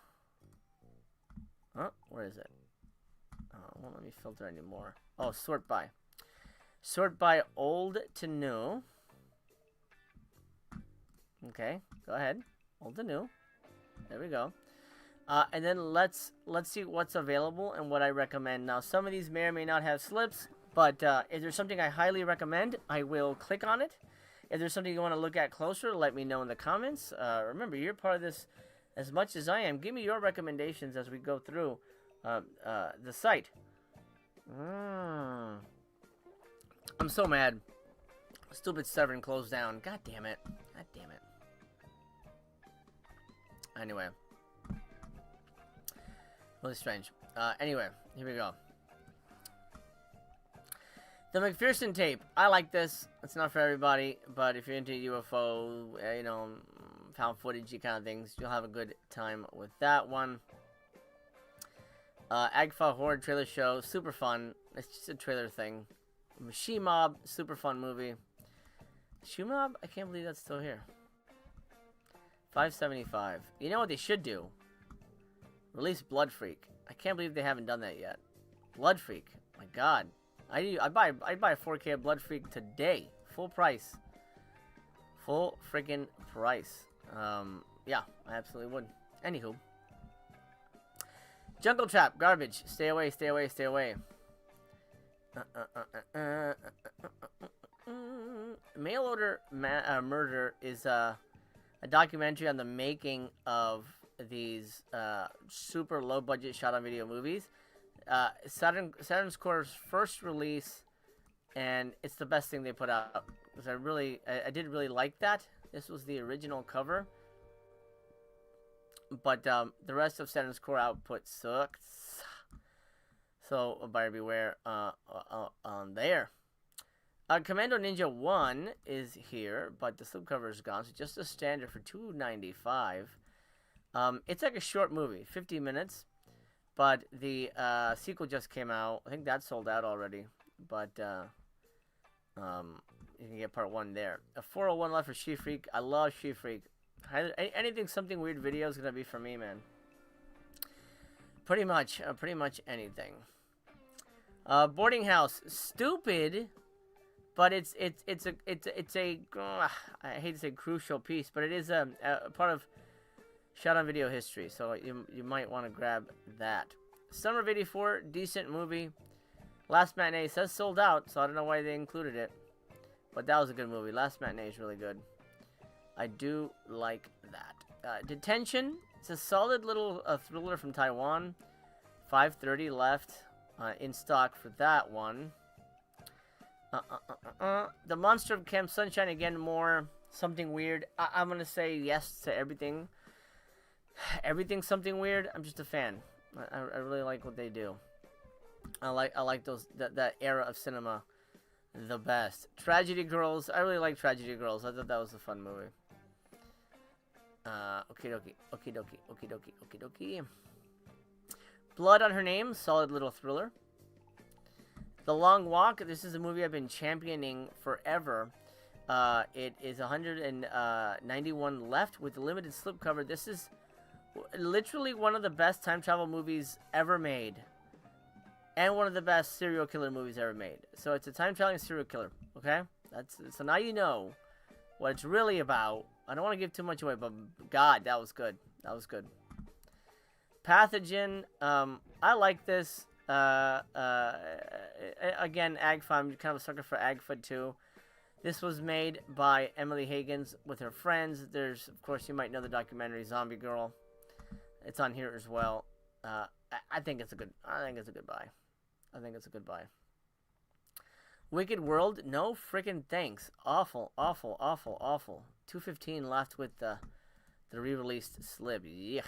Oh, where is it? Oh, it won't let me filter anymore. Oh, sort by. Sort by old to new. Okay, go ahead. Old to new. There we go. And then let's see what's available and what I recommend. Now, some of these may or may not have slips, but if there's something I highly recommend, I will click on it. If there's something you want to look at closer, let me know in the comments. Remember, you're part of this as much as I am. Give me your recommendations as we go through the site. I'm so mad. Stupid Severin closed down. God damn it. God damn it. Anyway. Really strange. Anyway, here we go. The McPherson tape. I like this. It's not for everybody, but if you're into UFO, you know, found footage kind of things, you'll have a good time with that one. Agfa Horror trailer show. Super fun. It's just a trailer thing. She Mob. Super fun movie. She Mob? I can't believe that's still here. $5.75. You know what they should do? Release Blood Freak. I can't believe they haven't done that yet. Blood Freak. My God. I'd buy a 4K of Blood Freak today. Full price. Full freaking price. Yeah, I absolutely would. Anywho. Jungle Trap. Garbage. Stay away, stay away, stay away. Mail Order Murder is a documentary on the making of these super low budget shot on video movies. Saturn Score's first release, and it's the best thing they put out. Because I did really like that. This was the original cover, but the rest of Saturn's Core output sucks. So buyer beware on there. Commando Ninja 1 is here, but the slipcover is gone. So just a standard for $2.95. It's like a short movie, 50 minutes. But the sequel just came out. I think that sold out already. But you can get part 1 there. A 401 left for She Freak. I love She Freak. Anything something weird video is gonna be for me, man. Pretty much anything. Boarding House, stupid, but it's a I hate to say crucial piece, but it is a part of shot on video history, so you might want to grab that. Summer of '84, decent movie. Last Matinee says sold out, so I don't know why they included it, but that was a good movie. Last Matinee is really good. I do like that. Detention. It's a solid little thriller from Taiwan. 5:30 left in stock for that one. The Monster of Camp Sunshine, again, more something weird. I'm gonna say yes to everything. Everything's something weird. I'm just a fan. I really like what they do. I like those that era of cinema the best. Tragedy Girls. I really like Tragedy Girls. I thought that was a fun movie. Okie dokie. Blood on Her Name, solid little thriller. The Long Walk, this is a movie I've been championing forever. It is 191 left with a limited slipcover. This is literally one of the best time travel movies ever made. And one of the best serial killer movies ever made. So it's a time traveling serial killer, okay? So now you know what it's really about. I don't want to give too much away, but God, that was good. That was good. Pathogen, I like this. Again, AGFA, I'm kind of a sucker for AGFA too. This was made by Emily Higgins with her friends. There's, of course, you might know the documentary Zombie Girl. It's on here as well. I think it's a good buy. I think it's a good buy. Wicked World, no freaking thanks. Awful. 215 left with the re-released slip. Yuck.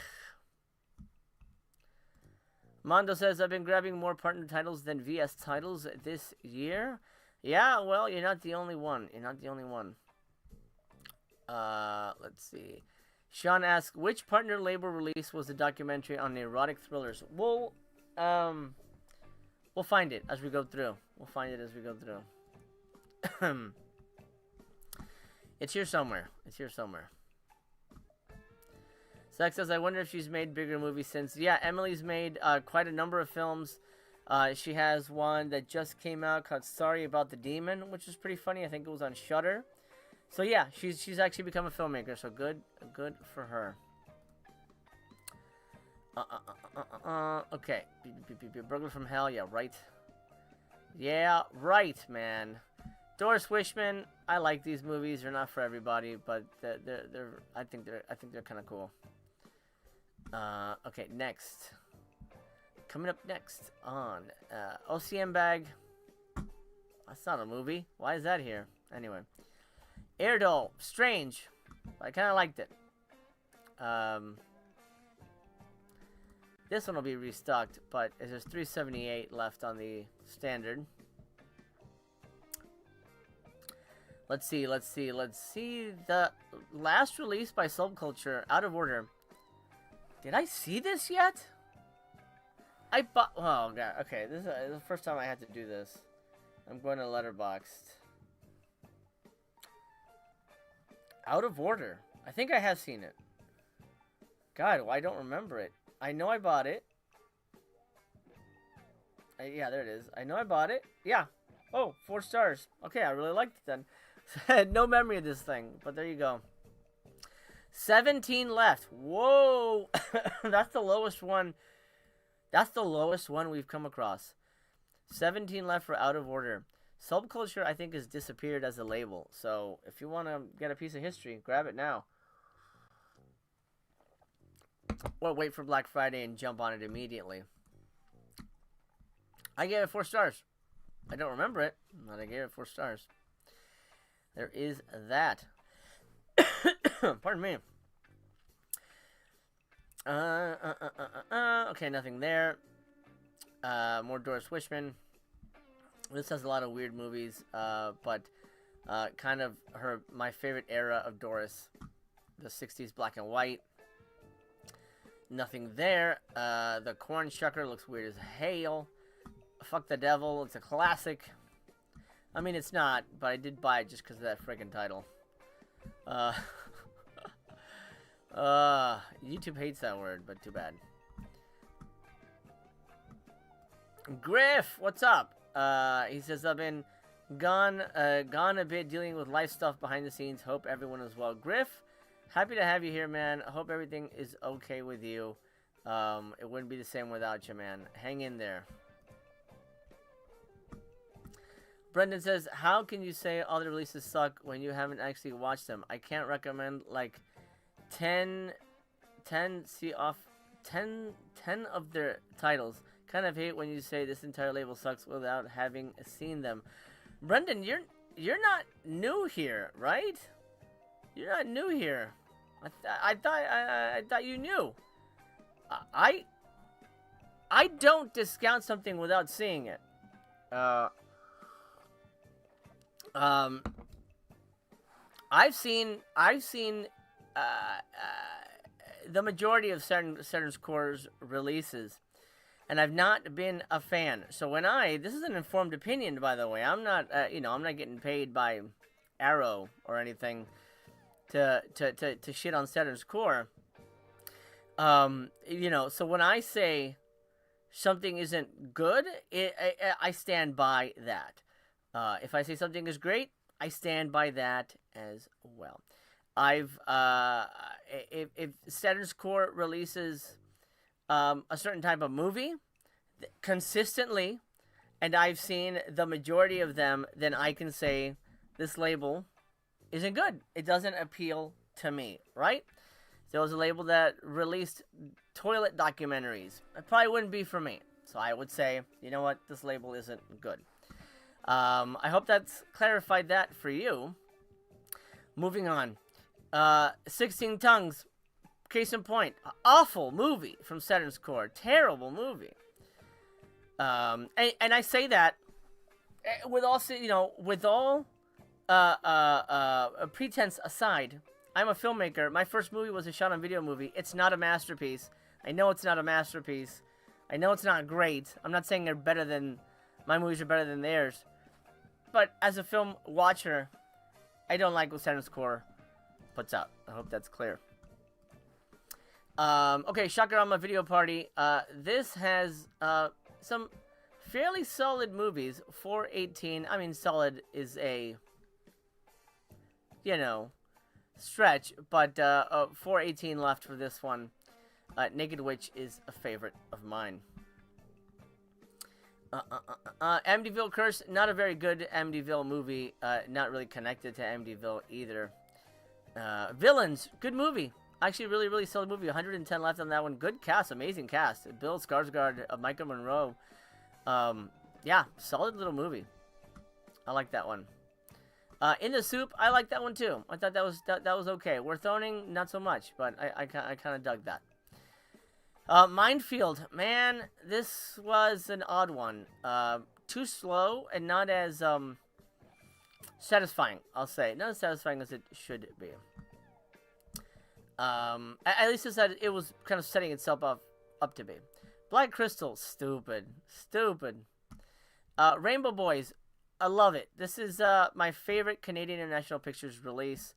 Mondo says, I've been grabbing more partner titles than VS titles this year. Yeah, well, you're not the only one. Let's see. Sean asks, which partner label release was the documentary on the erotic thrillers? We'll find it as we go through. It's here somewhere. Zach says, I wonder if she's made bigger movies since. Yeah, Emily's made quite a number of films. She has one that just came out called Sorry About the Demon, which is pretty funny. I think it was on Shudder. So yeah, she's actually become a filmmaker. So good for her. Okay. Burglar from Hell. Yeah, right. Yeah, right, man. Doris Wishman. I like these movies. They're not for everybody, but I think they're kind of cool. Okay, next. Coming up next on OCM Bag. That's not a movie. Why is that here? Anyway. Air Doll. Strange. I kind of liked it. This one will be restocked, but there's 378 left on the standard. Let's see. The last release by Subculture, Out of Order. Did I see this yet? I bought... Oh, God. Okay, this is the first time I had to do this. I'm going to Letterboxd. Out of Order. I think I have seen it. God, well, I don't remember it. I know I bought it. Yeah, there it is. I know I bought it. Yeah. Oh, 4 stars. Okay, I really liked it then. I had no memory of this thing, but there you go. 17 left. Whoa. That's the lowest one. That's the lowest one we've come across. 17 left for Out of Order. Subculture, I think, has disappeared as a label. So, if you want to get a piece of history, grab it now. Or wait for Black Friday and jump on it immediately. I gave it 4 stars. I don't remember it, but I gave it 4 stars. There is that. Pardon me. Okay, nothing there. More Doris Wishman. This has a lot of weird movies, but kind of my favorite era of Doris. The 60s black and white. Nothing there. The Corn Shucker looks weird as hail. Fuck the Devil. It's a classic. I mean, it's not, but I did buy it just because of that friggin' title. YouTube hates that word, but too bad. Griff, what's up? He says, I've been gone a bit dealing with life stuff behind the scenes. Hope everyone is well. Griff, happy to have you here, man. I hope everything is okay with you. It wouldn't be the same without you, man. Hang in there. Brendan says, how can you say all the releases suck when you haven't actually watched them? I can't recommend like 10 of their titles. Kind of hate when you say this entire label sucks without having seen them. Brendan, you're not new here, right? You're not new here. I thought you knew. I don't discount something without seeing it. I've seen the majority of Saturn's Core's releases, and I've not been a fan. So when this is an informed opinion, by the way. I'm not, I'm not getting paid by Arrow or anything to shit on Saturn's Core. So when I say something isn't good, I stand by that. If I say something is great, I stand by that as well. If Saturn's Core releases a certain type of movie consistently, and I've seen the majority of them, then I can say this label isn't good. It doesn't appeal to me, right? If there was a label that released toilet documentaries, it probably wouldn't be for me. So I would say, you know what, this label isn't good. I hope that's clarified that for you. Moving on. 16 Tongues. Case in point. Awful movie from Saturn's Core. Terrible movie. And I say that with all pretense aside. I'm a filmmaker. My first movie was a shot-on-video movie. It's not a masterpiece. I know it's not a masterpiece. I know it's not great. I'm not saying my movies are better than theirs. But as a film watcher, I don't like what Saturn's Core puts out. I hope that's clear. Okay, Shakarama Video Party. This has some fairly solid movies. 418. I mean, solid is a, stretch. But 418 left for this one. Naked Witch is a favorite of mine. Amityville Curse, not a very good Amityville movie. Not really connected to Amityville either. Villains, good movie. Actually, really, really solid movie. 110 left on that one. Good cast, amazing cast. Bill Skarsgård, Michael Monroe. Yeah, solid little movie. I like that one. In the Soup, I like that one too. I thought that was okay. Worth owning, not so much, but I kind of dug that. Minefield, man, this was an odd one. Too slow and not as satisfying. I'll say not as satisfying as it should be. At least it was kind of setting itself up to be. Black Crystal, stupid. Rainbow Boys, I love it. This is my favorite Canadian International Pictures release.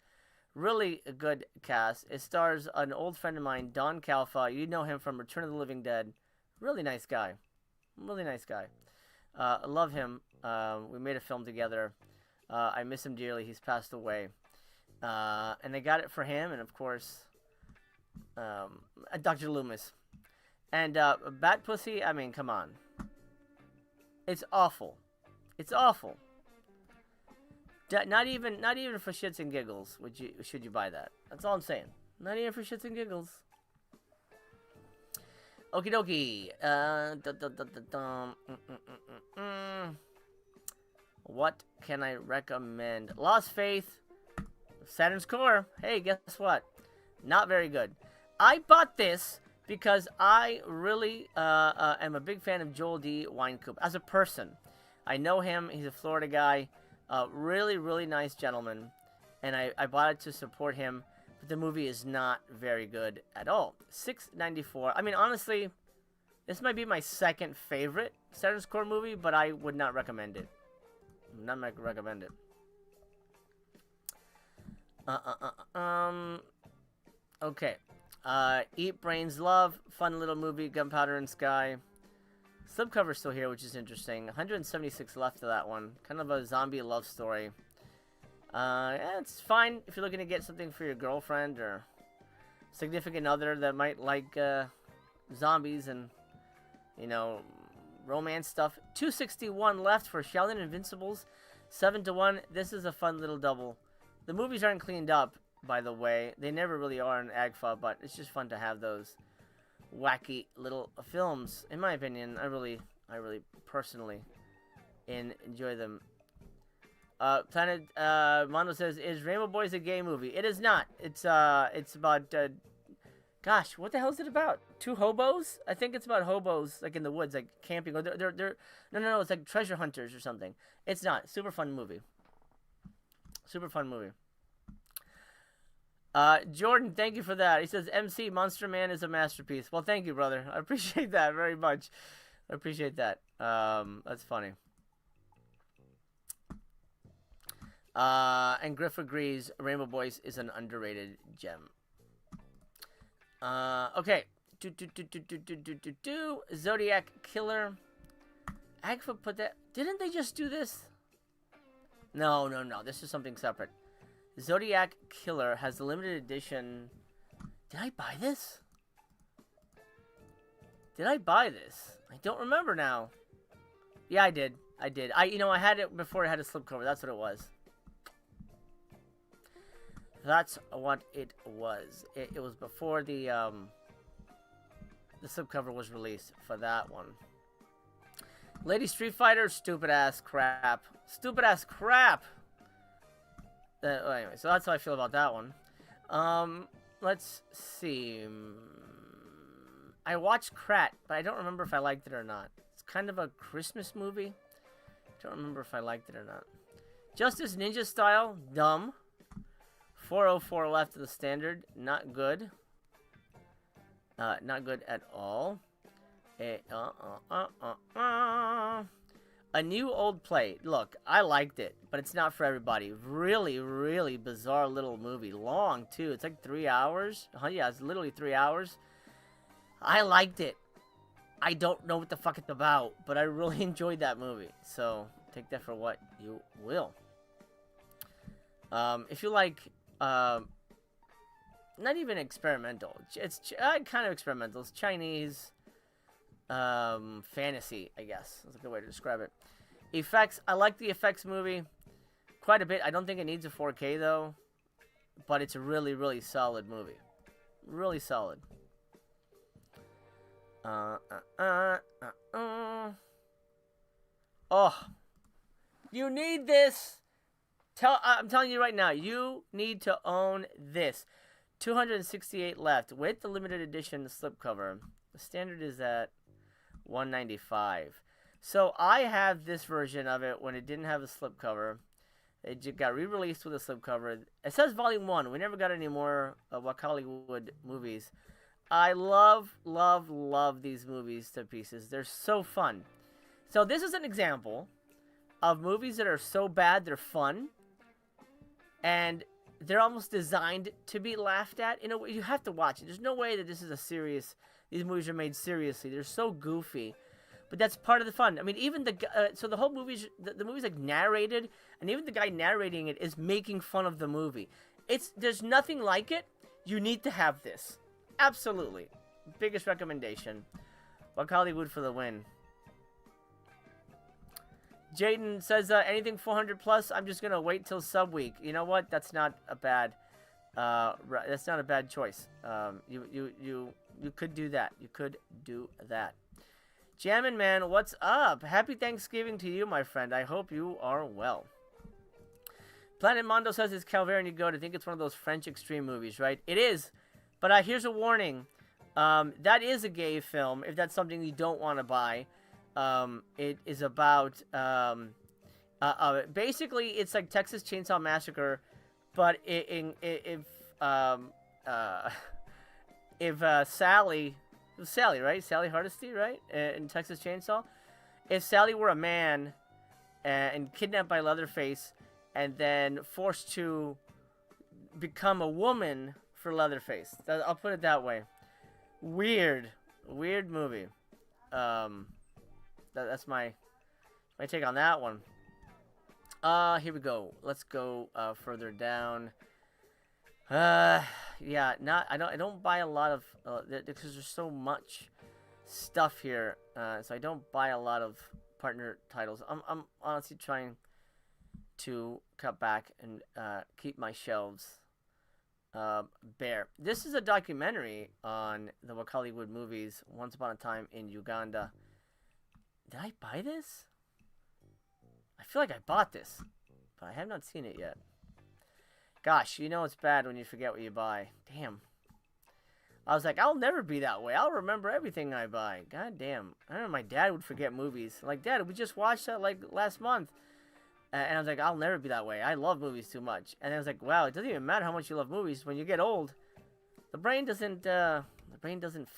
Really a good cast. It stars an old friend of mine, Don Calfa. You know him from Return of the Living Dead. Really nice guy. I love him. We made a film together. I miss him dearly. He's passed away. And I got it for him, and of course, Dr. Loomis. And Bat Pussy, I mean, come on. It's awful. Not even for shits and giggles should you buy that. That's all I'm saying. Not even for shits and giggles. Okie dokie. What can I recommend? Lost Faith. Saturn's Core. Hey, guess what? Not very good. I bought this because I really am a big fan of Joel D. Winecoop. As a person, I know him. He's a Florida guy. Really, really nice gentleman. And I bought it to support him. But the movie is not very good at all. $6.94. I mean, honestly, this might be my second favorite Saturn's Core movie, but I would not recommend it. Okay. Eat Brains Love. Fun little movie. Gunpowder and Sky. Slipcover's still here, which is interesting. 176 left of that one. Kind of a zombie love story. Yeah, it's fine if you're looking to get something for your girlfriend or significant other that might like zombies and, you know, romance stuff. 261 left for Sheldon Invincibles. 7-1. This is a fun little double. The movies aren't cleaned up, by the way. They never really are in AGFA, but it's just fun to have those wacky little films. In my opinion, I really personally enjoy them. Planet Mondo says, "Is Rainbow Boys a gay movie?" It is not. It's about gosh, what the hell is it about? Two hobos? I think it's about hobos like in the woods, like camping. Or they're no, it's like treasure hunters or something. It's not. Super fun movie. Jordan, thank you for that. He says, MC, Monster Man is a masterpiece. Well, thank you, brother. I appreciate that very much. I appreciate that. That's funny. And Griff agrees, Rainbow Boys is an underrated gem. Okay. Zodiac Killer. Agfa put that... Didn't they just do this? No. This is something separate. Zodiac Killer has the limited edition. Did I buy this? I don't remember now. Yeah, I did. I had it before it had a slipcover. That's what it was. It was before the slipcover was released for that one. Lady Street Fighter, stupid ass crap. Anyway, so that's how I feel about that one. Let's see. I watched Krat, but I don't remember if I liked it or not. It's kind of a Christmas movie. Don't remember if I liked it or not. Justice Ninja Style, dumb. 404 left of the standard, not good. Not good at all. A New Old Play. Look, I liked it, but it's not for everybody. Really, really bizarre little movie. Long, too. It's like 3 hours. Yeah, it's literally 3 hours. I liked it. I don't know what the fuck it's about, but I really enjoyed that movie. So, take that for what you will. If you like not even experimental. It's kind of experimental. It's Chinese fantasy, I guess. That's a good way to describe it. Effects. I like the effects movie quite a bit. I don't think it needs a 4K though, but it's a really, really solid movie. Really solid. Oh, you need this. I'm telling you right now, you need to own this. 268 left with the limited edition slipcover. The standard is at 195. So I have this version of it when it didn't have a slipcover. It got re-released with a slipcover. It says Volume 1. We never got any more Hollywood movies. I love, love, love these movies to pieces. They're so fun. So this is an example of movies that are so bad they're fun. And they're almost designed to be laughed at. In a way, you have to watch it. There's no way that this is a serious... These movies are made seriously. They're so goofy. But that's part of the fun. I mean, even so the whole movie's... The movie's like narrated. And even the guy narrating it is making fun of the movie. There's nothing like it. You need to have this. Absolutely. Biggest recommendation. Buck Hollywood for the win. Jaden says, anything 400 plus, I'm just going to wait till sub week. You know what? That's not a bad, that's not a bad choice. You could do that. You could do that. Jammin' Man, what's up? Happy Thanksgiving to you, my friend. I hope you are well. Planet Mondo says it's Calvary and you go. I think it's one of those French extreme movies, right? It is. But here's a warning. That is a gay film, if that's something you don't want to buy. It is about, basically, it's like Texas Chainsaw Massacre, but if Sally, right? Sally Hardesty, right? In Texas Chainsaw. If Sally were a man and kidnapped by Leatherface and then forced to become a woman for Leatherface. I'll put it that way. Weird movie. That's my take on that one. Here we go. Let's go further down. Yeah, I don't buy a lot of because there's so much stuff here. So I don't buy a lot of partner titles. I'm honestly trying to cut back and keep my shelves bare. This is a documentary on the Hollywood movies. Once Upon a Time in Uganda. Did I buy this? I feel like I bought this, but I have not seen it yet. Gosh, you know it's bad when you forget what you buy. Damn. I was like, I'll never be that way. I'll remember everything I buy. God damn. I don't know, my dad would forget movies. Like, Dad, we just watched that, like, last month. And I was like, I'll never be that way. I love movies too much. And I was like, wow, it doesn't even matter how much you love movies. When you get old, the brain doesn't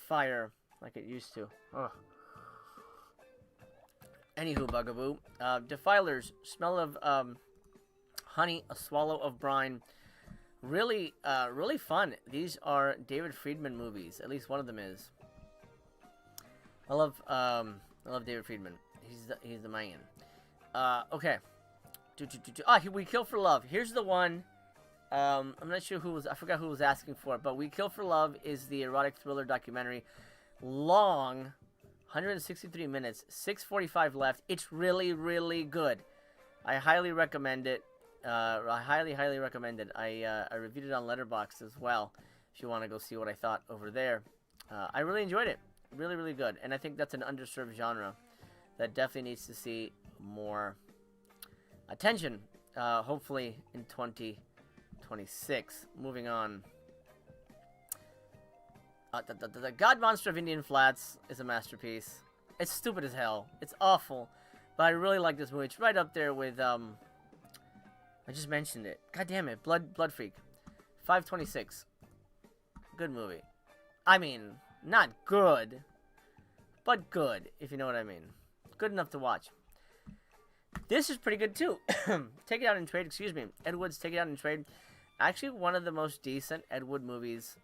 fire like it used to. Ugh. Anywho, Bugaboo. Defilers, Smell of Honey, A Swallow of Brine. Really fun. These are David Friedman movies. At least one of them is. I love David Friedman. He's the man. Okay. We Kill for Love. Here's the one. I'm not sure I forgot who was asking for it, but We Kill for Love is the erotic thriller documentary. Long. 163 minutes, 6:45 left. It's really, really good. I highly recommend it. I highly recommend it. I reviewed it on Letterboxd as well. If you want to go see what I thought over there, I really enjoyed it. Really, really good. And I think that's an underserved genre that definitely needs to see more attention. Hopefully in 2026. Moving on. The God Monster of Indian Flats is a masterpiece. It's stupid as hell. It's awful. But I really like this movie. It's right up there with, I just mentioned it. God damn it. Blood Freak. 526. Good movie. I mean, not good. But good, if you know what I mean. Good enough to watch. This is pretty good, too. Take It Out in Trade, excuse me. Ed Wood's Take It Out in Trade. Actually, one of the most decent Ed Wood movies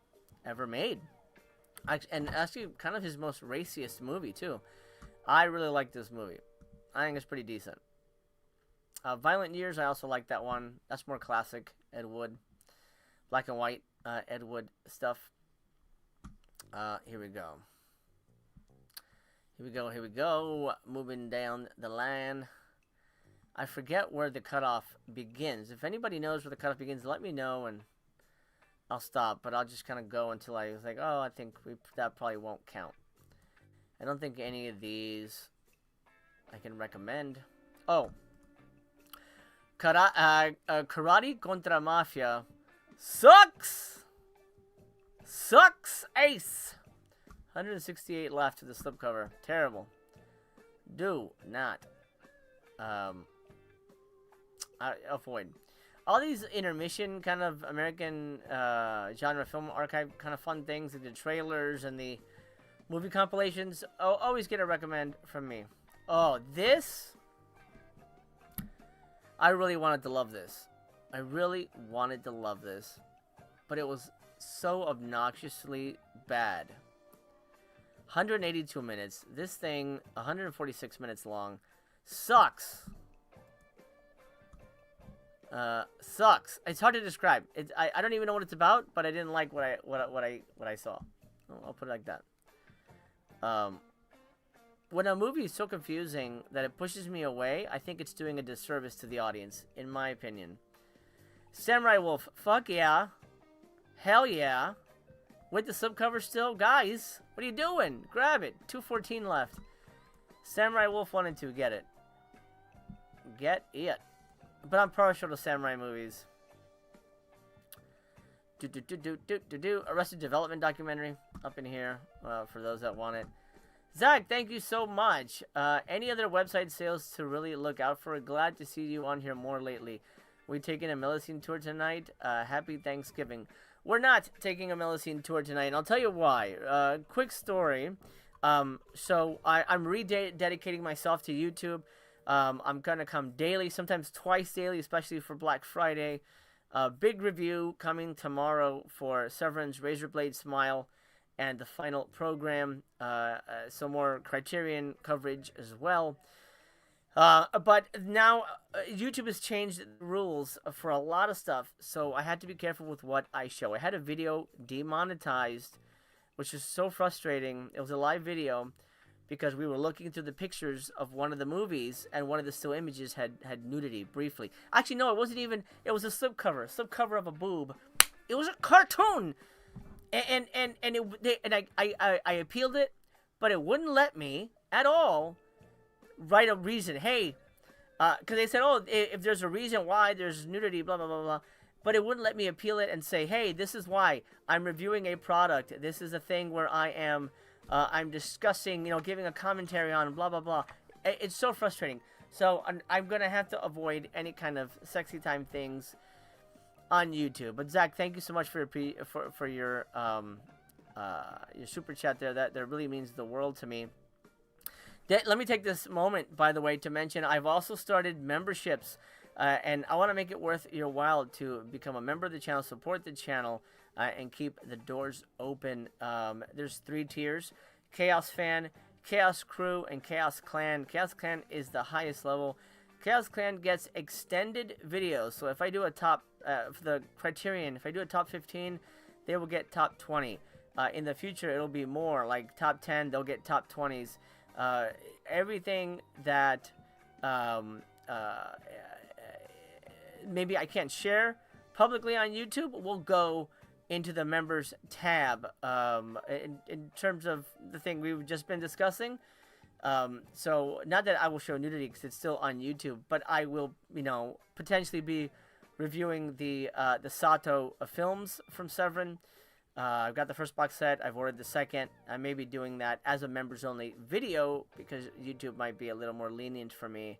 ever made. And actually, kind of his most raciest movie, too. I really like this movie. I think it's pretty decent. Violent Years, I also like that one. That's more classic, Ed Wood. Black and White, Ed Wood stuff. Here we go. Here we go. Moving down the line. I forget where the cutoff begins. If anybody knows where the cutoff begins, let me know and I'll stop. But I'll just kind of go until I was like, oh, I think that probably won't count. I don't think any of these I can recommend. Oh. Karate contra Mafia sucks! Sucks ace! 168 left to the slipcover. Terrible. Do not avoid. All these intermission kind of American genre film archive kind of fun things, like the trailers and the movie compilations, always get a recommend from me. Oh, this? I really wanted to love this. I really wanted to love this. But it was so obnoxiously bad. 182 minutes. This thing, 146 minutes long. Sucks. Sucks. It's hard to describe. I don't even know what it's about, but I didn't like what I saw. I'll put it like that. When a movie is so confusing that it pushes me away, I think it's doing a disservice to the audience, in my opinion. Samurai Wolf, fuck yeah. Hell yeah. With the slipcover still? Guys, what are you doing? Grab it. 214 left. Samurai Wolf 1 and 2, get it. Get it. But I'm partial to samurai movies. Arrested Development documentary up in here for those that want it. Zach, thank you so much. Any other website sales to really look out for? Glad to see you on here more lately. We taking a Millicene tour tonight. Happy Thanksgiving. We're not taking a Millicene tour tonight, and I'll tell you why. Quick story. So I'm rededicating myself to YouTube. I'm going to come daily, sometimes twice daily, especially for Black Friday. Big review coming tomorrow for Severin's Razor Blade Smile and the final program. Some more Criterion coverage as well. But now YouTube has changed the rules for a lot of stuff, so I had to be careful with what I show. I had a video demonetized, which is so frustrating. It was a live video because we were looking through the pictures of one of the movies, and one of the still images had nudity briefly. Actually, no, it wasn't even. It was a slipcover of a boob. It was a cartoon, and I appealed it, but it wouldn't let me at all write a reason. Hey, because they said, oh, if there's a reason why there's nudity, blah blah blah blah. But it wouldn't let me appeal it and say, hey, this is why I'm reviewing a product. This is a thing where I am. I'm discussing, giving a commentary on blah, blah, blah. It's so frustrating. So I'm going to have to avoid any kind of sexy time things on YouTube. But Zach, thank you so much for your super chat there. That really means the world to me. Let me take this moment, by the way, to mention I've also started memberships. And I want to make it worth your while to become a member of the channel, support the channel, and keep the doors open. There's 3 tiers: Chaos Fan, Chaos Crew, and Chaos Clan. Chaos Clan is the highest level. Chaos Clan gets extended videos. So if I do a top, for the Criterion, if I do a top 15, they will get top 20. In the future, it'll be more, like top 10, they'll get top 20s. Everything that maybe I can't share publicly on YouTube will go into the members tab in terms of the thing we've just been discussing. So not that I will show nudity because it's still on YouTube, but I will, potentially be reviewing the Sato films from Severin. I've got the first box set. I've ordered the second. I may be doing that as a members only video because YouTube might be a little more lenient for me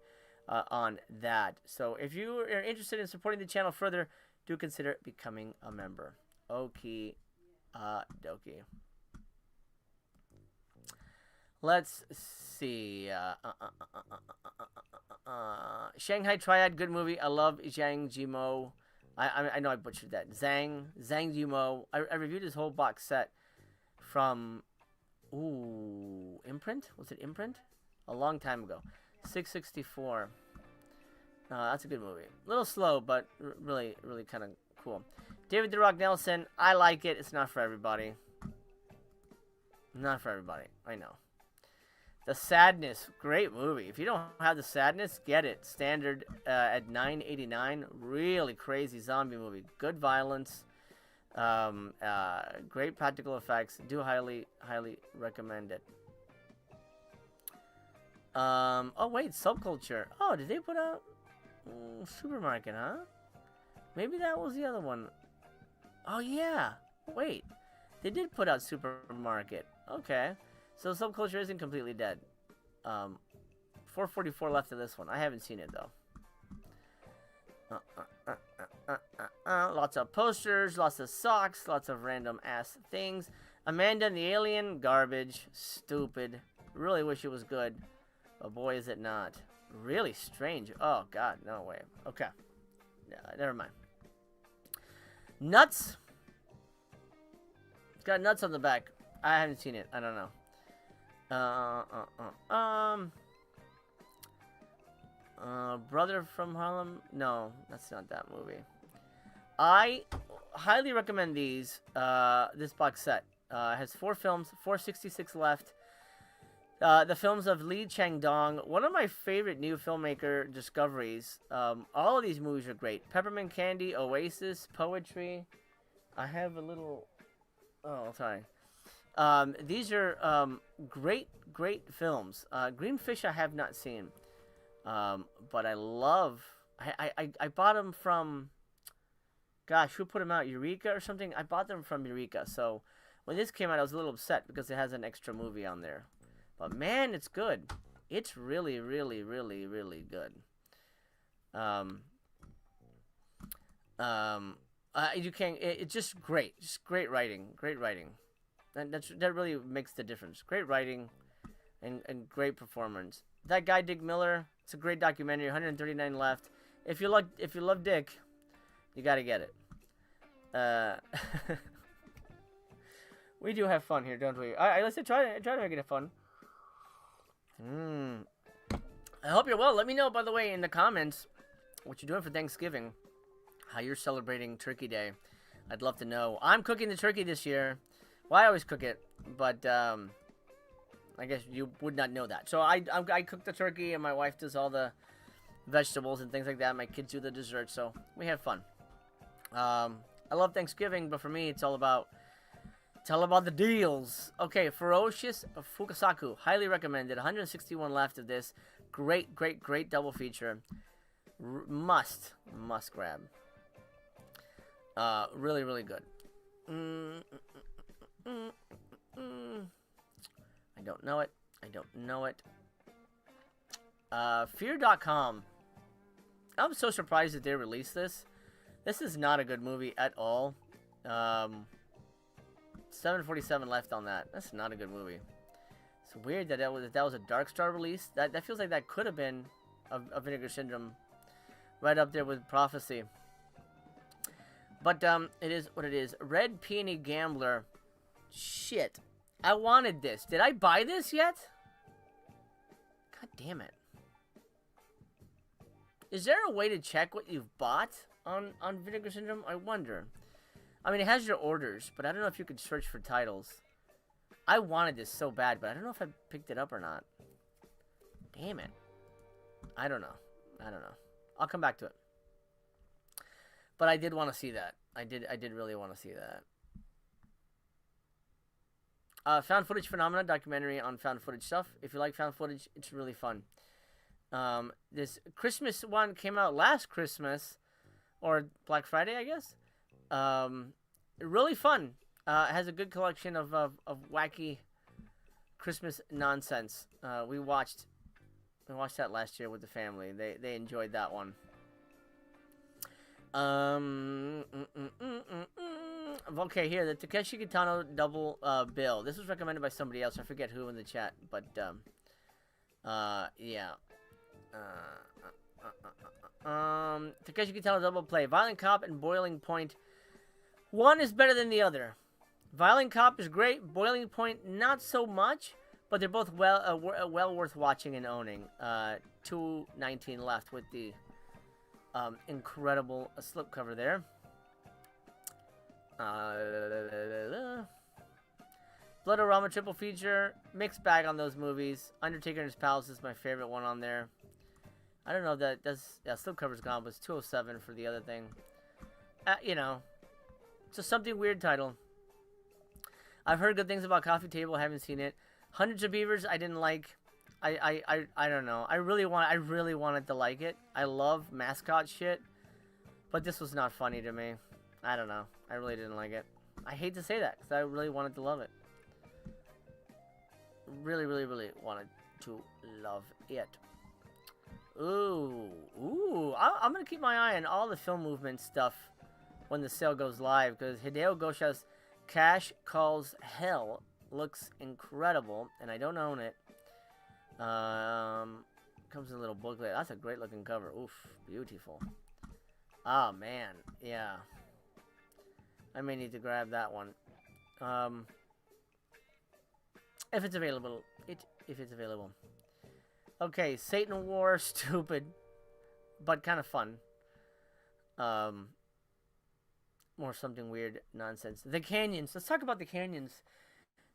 on that. So if you are interested in supporting the channel further, do consider becoming a member. Okie dokie. Let's see. Shanghai Triad, good movie. I love Zhang Yimou. I know I butchered that. Zhang Yimou. I reviewed his whole box set from Imprint? Was it Imprint? A long time ago. 664. That's a good movie. A little slow, but really, really kind of cool. David The Rock Nelson, I like it. It's not for everybody. Not for everybody. I know. The Sadness, great movie. If you don't have The Sadness, get it. Standard at $9.89. Really crazy zombie movie. Good violence. Great practical effects. Do highly recommend it. Oh wait, Subculture. Oh, did they put out Supermarket? Huh? Maybe that was the other one. Oh yeah. Wait, they did put out Supermarket. Okay, so Subculture isn't completely dead. 444 left of this one. I haven't seen it though. Lots of posters, lots of socks, lots of random ass things. Amanda and the Alien, garbage, stupid. Really wish it was good, but boy is it not. Really strange. Oh god, no way. Okay, never mind. Nuts. It's got nuts on the back. I haven't seen it. I don't know. Brother from Harlem? No, that's not that movie. I highly recommend these. This box set has 4 films, 466 left. The films of Lee Chang-dong, one of my favorite new filmmaker discoveries. All of these movies are great. Peppermint Candy, Oasis, Poetry. I have a little... Oh, sorry. These are great films. Green Fish I have not seen. But I love... I bought them from... Gosh, who put them out? Eureka or something? I bought them from Eureka. So when this came out, I was a little upset because it has an extra movie on there. But man, it's good. It's really good. You can. It's just great. Just great writing. Great writing. And that really makes the difference. Great writing, and great performance. That guy Dick Miller. It's a great documentary. 139 left. If you love Dick, you gotta get it. We do have fun here, don't we? Let's try to make it fun. I hope you're well. Let me know, by the way, in the comments what you're doing for Thanksgiving, how you're celebrating Turkey Day. I'd love to know. I'm cooking the turkey this year. Well, I always cook it, but I guess you would not know that. So I cook the turkey, and my wife does all the vegetables and things like that. My kids do the dessert, so we have fun. I love Thanksgiving, but for me, it's all about the deals. Okay, Ferocious Fukasaku, highly recommended. 161 left of this. Great double feature. Must grab. Really good. I don't know it. Fear.com. I'm so surprised that they released this. This is not a good movie at all. 747 left on that. That's not a good movie. It's weird that was a Dark Star release. That feels like that could have been a Vinegar Syndrome, right up there with Prophecy. But it is what it is. Red Peony Gambler. Shit. I wanted this. Did I buy this yet? God damn it. Is there a way to check what you've bought on Vinegar Syndrome? I wonder. I mean, it has your orders, but I don't know if you could search for titles. I wanted this so bad, but I don't know if I picked it up or not. Damn it. I don't know. I'll come back to it. But I did want to see that. I did really want to see that. Found Footage Phenomena, documentary on found footage stuff. If you like found footage, it's really fun. This Christmas one came out last Christmas, or Black Friday, I guess. Really fun. It has a good collection of wacky Christmas nonsense. We watched that last year with the family. They enjoyed that one. Okay, here, the Takeshi Kitano double bill. This was recommended by somebody else. I forget who in the chat, but yeah. Takeshi Kitano double play. Violent Cop and Boiling Point. One is better than the other. Violent Cop is great. Boiling Point, not so much, but they're both well worth watching and owning. 219 left with the incredible slipcover there. Bloodorama triple feature. Mixed bag on those movies. Undertaker and His Palace is my favorite one on there. I don't know if that's... Yeah, slipcover's gone, but it's 207 for the other thing. You know. It's a something weird title. I've heard good things about Coffee Table. I haven't seen it. Hundreds of Beavers, I didn't like. I don't know. I really wanted to like it. I love mascot shit. But this was not funny to me. I don't know. I really didn't like it. I hate to say that, because I really wanted to love it. Really wanted to love it. Ooh. I'm going to keep my eye on all the film movement stuff when the sale goes live, because Hideo Gosha's Cash Calls Hell looks incredible, and I don't own it. Comes in a little booklet. That's a great looking cover. Oof, beautiful. Oh, man. Yeah. I may need to grab that one. If it's available. If it's available. Okay, Satan War, stupid. But kind of fun. More something weird nonsense. The Canyons. Let's talk about the Canyons.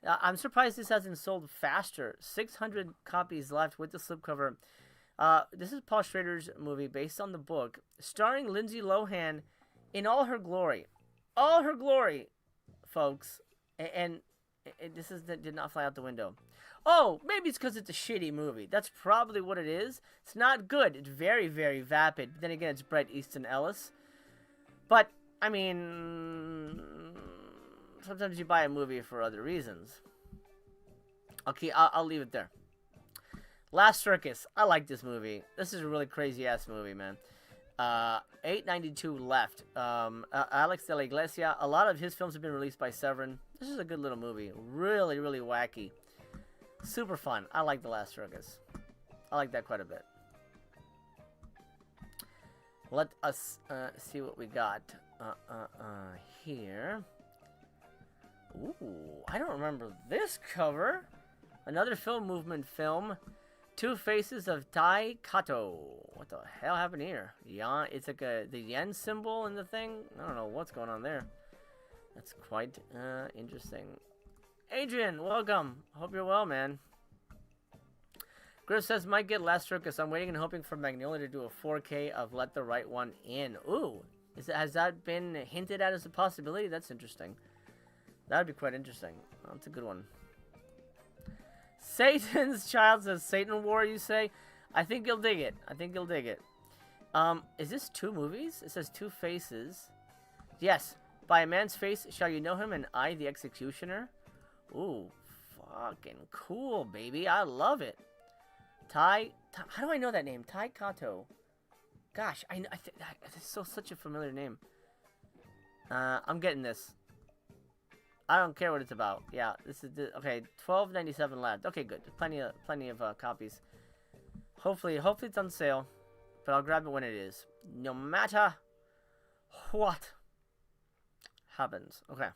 I'm surprised this hasn't sold faster. 600 copies left with the slipcover. This is Paul Schrader's movie based on the book, starring Lindsay Lohan in all her glory. All her glory, folks. And this did not fly out the window. Oh, maybe it's because it's a shitty movie. That's probably what it is. It's not good. It's very, very vapid. But then again, it's Bret Easton Ellis. But, I mean, sometimes you buy a movie for other reasons. Okay, I'll leave it there. Last Circus. I like this movie. This is a really crazy-ass movie, man. 892 left. Alex de la Iglesia. A lot of his films have been released by Severin. This is a good little movie. Really, really wacky. Super fun. I like The Last Circus. I like that quite a bit. Let us see what we got here. Ooh, I don't remember this cover. Another film movement film. Two Faces of Tai Kato. What the hell happened here? Yan, it's like the yen symbol in the thing. I don't know what's going on there. That's quite interesting. Adrian, welcome. Hope you're well, man. Griff says, might get Last Circus. I'm waiting and hoping for Magnolia to do a 4K of Let the Right One In. Ooh, has that been hinted at as a possibility? That's interesting. That would be quite interesting. Oh, that's a good one. Satan's Child says, Satan War, you say? I think you'll dig it. I think you'll dig it. Is this two movies? It says Two Faces. Yes. By a man's face shall you know him, and I, the executioner. Ooh, fucking cool, baby. I love it. How do I know that name? Tai Kato. Gosh, it's such a familiar name. I'm getting this. I don't care what it's about. Yeah, this is okay. 12.97 left. Okay, good. Plenty of copies. Hopefully it's on sale, but I'll grab it when it is. No matter what happens. Okay.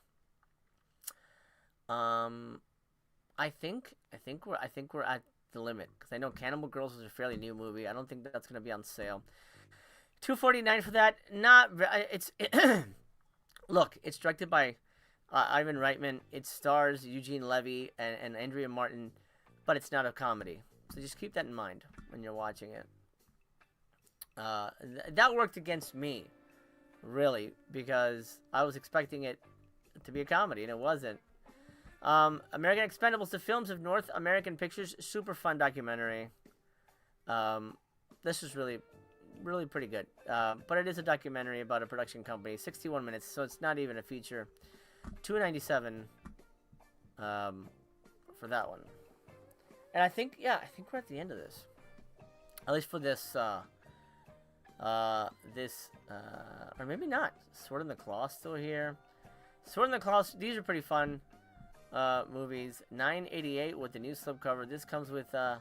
I think we're at the limit, because I know Cannibal Girls is a fairly new movie. I don't think that's gonna be on sale. $2.49 for that. Look, it's directed by Ivan Reitman. It stars Eugene Levy and Andrea Martin, but it's not a comedy. So just keep that in mind when you're watching it. That worked against me, really, because I was expecting it to be a comedy, and it wasn't. American Expendables, the Films of North American Pictures, super fun documentary. This is really pretty good. But it is a documentary about a production company. 61 minutes, so it's not even a feature. $2.97 for that one. And I think we're at the end of this. At least for this, or maybe not. Sword in the Claw still here. Sword in the Claw, these are pretty fun movies. $9.88 with the new slipcover. This comes with, it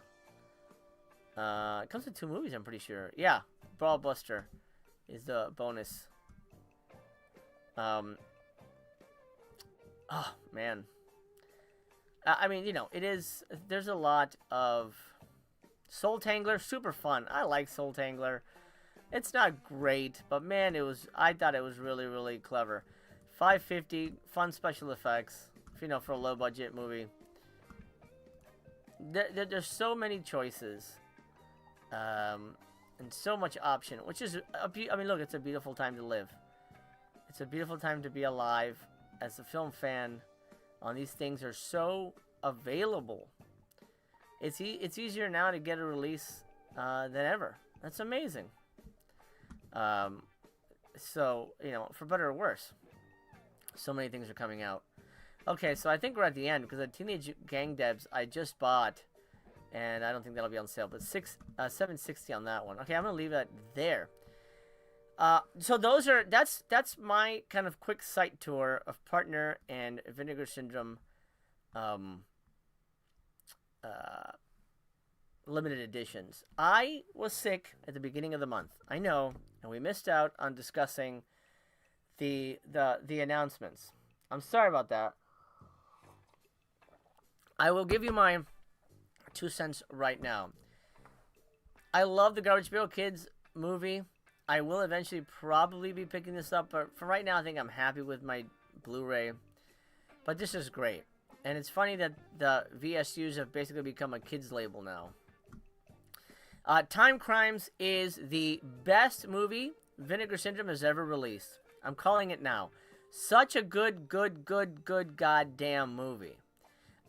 comes with 2 movies, I'm pretty sure. Yeah, Brawl Buster is the bonus. Oh, man. I mean, you know, there's a lot of Soul Tangler, super fun. I like Soul Tangler. It's not great, but man, I thought it was really, really clever. $550, fun special effects. You know, for a low budget movie. There's so many choices, and so much option, which is I mean, look, it's a beautiful time to live. It's a beautiful time to be alive as a film fan. These things are so available. It's easier now to get a release than ever. That's amazing. So, you know, for better or worse, so many things are coming out. Okay, so I think we're at the end because the Teenage Gang Debs I just bought, and I don't think that'll be on sale, but $760 on that one. Okay, I'm gonna leave that there. So that's my kind of quick site tour of Partner and Vinegar Syndrome, limited editions. I was sick at the beginning of the month. I know, and we missed out on discussing the announcements. I'm sorry about that. I will give you my 2 cents right now. I love the Garbage Pail Kids movie. I will eventually probably be picking this up, but for right now, I think I'm happy with my Blu-ray. But this is great. And it's funny that the VSUs have basically become a kids label now. Time Crimes is the best movie Vinegar Syndrome has ever released. I'm calling it now. Such a good goddamn movie.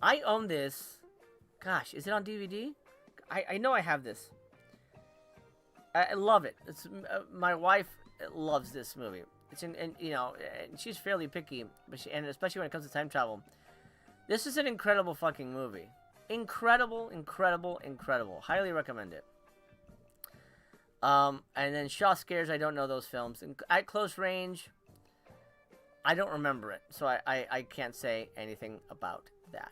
I own this. Gosh, is it on DVD? I know I have this. I love it. It's my wife loves this movie. It's and you know, she's fairly picky, but and especially when it comes to time travel. This is an incredible fucking movie. Incredible. Highly recommend it. And then Shaw Scares, I don't know those films. At Close Range, I don't remember it, so I can't say anything about that.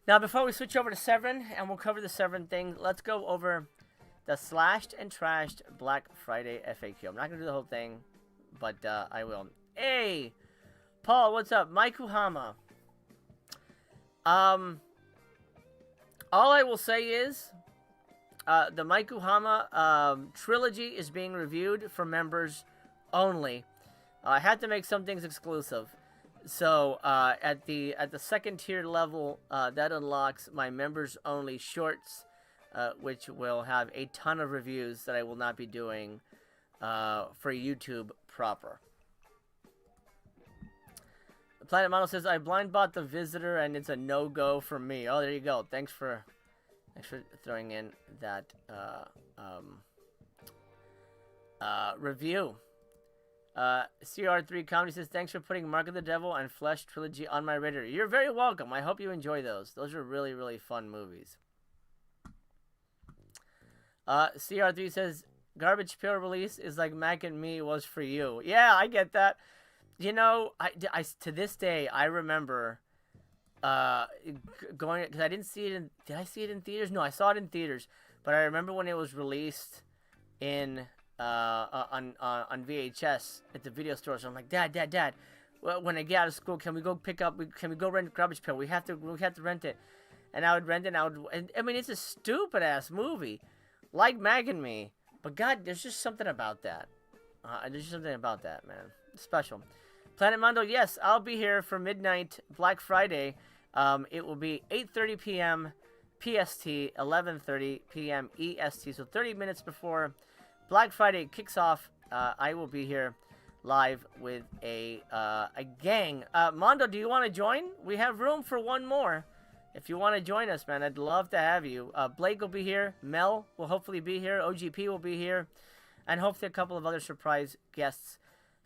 Now, before we switch over to Severin, and we'll cover the Severin thing, let's go over the Slashed and Trashed Black Friday FAQ. I'm not going to do the whole thing, but I will. Hey! Paul, what's up? Mike Uhama. All I will say is, the Mike Uhama trilogy is being reviewed for members only. I had to make some things exclusive. So, at the second tier level, that unlocks my members only shorts, which will have a ton of reviews that I will not be doing for YouTube proper. Planet Model says, I blind bought The Visitor and it's a no-go for me. Oh, there you go. Thanks for throwing in that review. CR3 Comedy says, thanks for putting Mark of the Devil and Flesh Trilogy on my radar. You're very welcome. I hope you enjoy those. Those are really, really fun movies. CR3 says, Garbage Pail release is like Mac and Me was for you. Yeah, I get that. You know, I to this day, I remember going, because I didn't see it in, did I see it in theaters? No, I saw it in theaters. But I remember when it was released in on VHS at the video store. So I'm like, Dad, well, when I get out of school, can we go rent Garbage Pail? We have to rent it. And I would rent it, and I mean, it's a stupid ass movie, like Mag and Me, but God, there's just something about that. There's just something about that, man. It's special. Planet Mondo, yes, I'll be here for midnight Black Friday. It will be 8:30 p.m. PST, 11:30 p.m. EST, so 30 minutes before Black Friday kicks off. I will be here live with a gang. Mondo, do you want to join? We have room for one more. If you want to join us, man, I'd love to have you. Blake will be here. Mel will hopefully be here. OGP will be here. And hopefully a couple of other surprise guests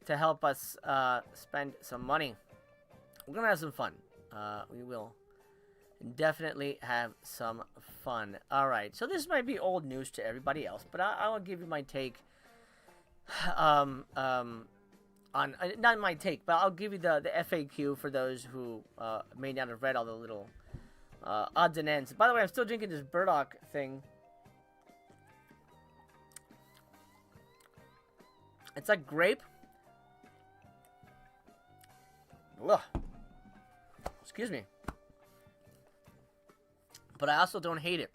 to help us spend some money. We're going to have some fun. We will definitely have some fun. All right. So this might be old news to everybody else, but I'll give you my take on, not my take, but I'll give you the FAQ for those who may not have read all the little odds and ends. By the way, I'm still drinking this Burdock thing. It's like grape. Ugh. Excuse me. But I also don't hate it.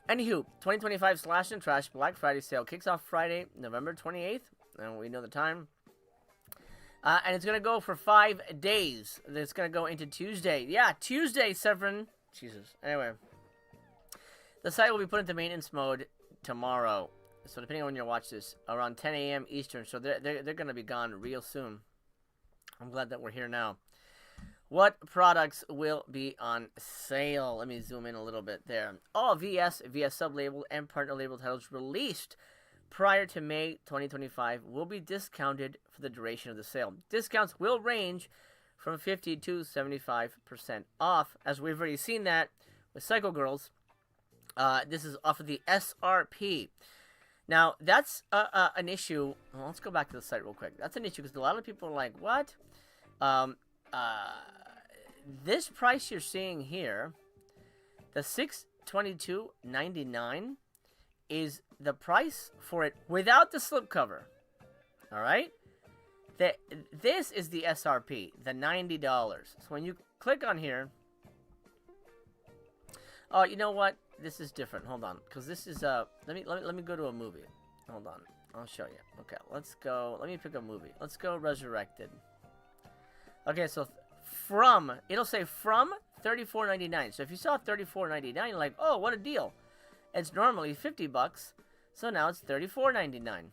Anywho, 2025 Slash and Trash Black Friday sale kicks off Friday, November 28th. And we know the time. And it's going to go for 5 days. It's going to go into Tuesday. Yeah, Tuesday, Severin. Jesus. Anyway. The site will be put into maintenance mode tomorrow. So depending on when you watch this, around 10 a.m. Eastern. So they're going to be gone real soon. I'm glad that we're here now. What products will be on sale? Let me zoom in a little bit there. All VS sub-label, and partner label titles released prior to May 2025 will be discounted for the duration of the sale. Discounts will range from 50 to 75% off, as we've already seen that with Psycho Girls. This is off of the SRP. Now, that's an issue. Well, let's go back to the site real quick. That's an issue because a lot of people are like, what? This price you're seeing here, the $622.99, is the price for it without the slipcover. All right? This is the SRP, the $90. So when you click on here, oh, you know what? This is different. Hold on, because this is let me go to a movie. Hold on, I'll show you. Okay, let's go. Let me pick a movie. Let's go Resurrected. Okay, so it'll say from $34.99. So if you saw $34.99, you're like, oh, what a deal! It's normally $50, so now it's $34.99.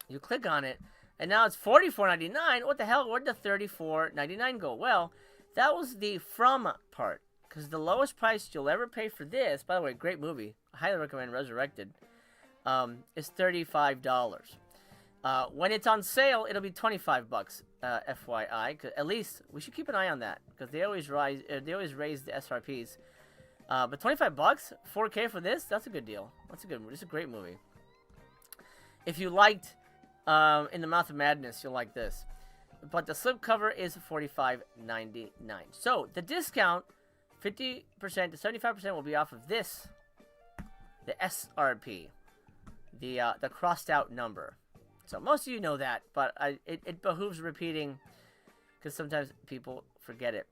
You click on it, and now it's $44.99. What the hell? Where'd the $34.99 go? Well, that was the from part. Because the lowest price you'll ever pay for this, by the way, great movie, I highly recommend Resurrected, is $35. When it's on sale, it'll be $25, FYI. At least we should keep an eye on that because they always raise the SRPs. But $25, 4K for this, that's a good deal. That's a good movie. It's a great movie. If you liked In the Mouth of Madness, you'll like this. But the slipcover is $45.99. So the discount, 50% to 75%, will be off of this, the SRP, the crossed out number. So most of you know that, but it behooves repeating because sometimes people forget it.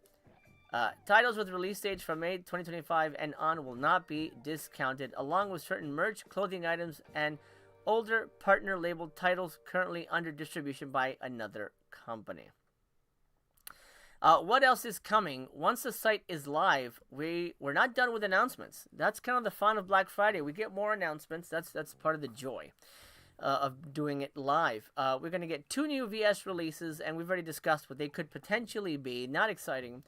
Titles with release dates from May 2025 and on will not be discounted, along with certain merch, clothing items, and older partner labeled titles currently under distribution by another company. What else is coming? Once the site is live, we're not done with announcements. That's kind of the fun of Black Friday. We get more announcements. That's part of the joy of doing it live. We're going to get 2 new VS releases, and we've already discussed what they could potentially be. Not exciting.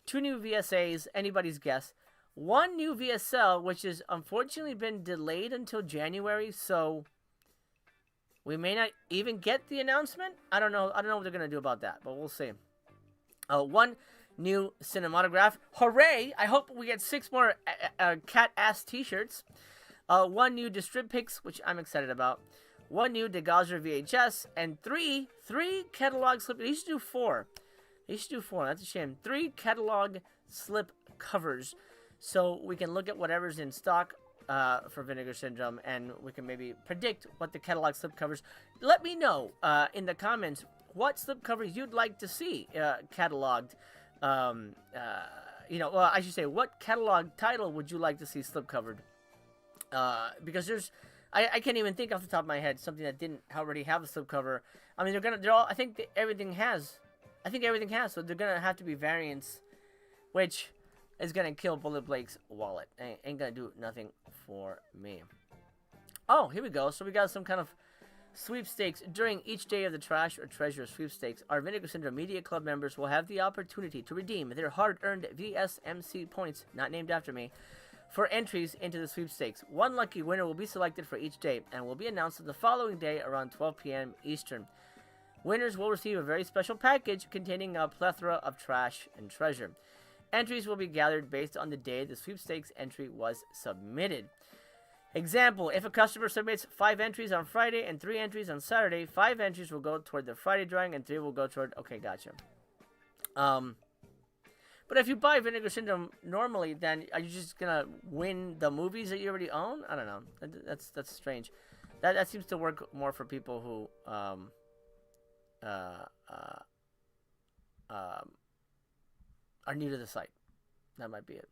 2 new VSAs, anybody's guess. 1 new VSL, which has unfortunately been delayed until January, so we may not even get the announcement. I don't know what they're going to do about that, but we'll see. 1 new cinematograph. Hooray! I hope we get 6 more cat ass t-shirts. 1 new Distrib Picks, which I'm excited about. 1 new Degazer VHS, and 3 catalog slip. They used to do 4. That's a shame. 3 catalog slip covers, so we can look at whatever's in stock for Vinegar Syndrome, and we can maybe predict what the catalog slip covers. Let me know in the comments what slipcovers you'd like to see cataloged. Well, I should say, what catalog title would you like to see slipcovered? Because I can't even think off the top of my head something that didn't already have a slipcover. I mean, they're all. I think everything has. So they're gonna have to be variants, which is gonna kill Bullet Blake's wallet. Ain't gonna do nothing for me. Oh, here we go. So we got some kind of sweepstakes. During each day of the Trash or Treasure sweepstakes, our Vinegar Syndrome Media Club members will have the opportunity to redeem their hard-earned VSMC points, not named after me, for entries into the sweepstakes. 1 lucky winner will be selected for each day and will be announced on the following day around 12 p.m. Eastern. Winners will receive a very special package containing a plethora of trash and treasure. Entries will be gathered based on the day the sweepstakes entry was submitted. Example, if a customer submits 5 entries on Friday and 3 entries on Saturday, 5 entries will go toward the Friday drawing and 3 will go toward... Okay, gotcha. But if you buy Vinegar Syndrome normally, then are you just going to win the movies that you already own? I don't know. That's strange. That seems to work more for people who are new to the site. That might be it.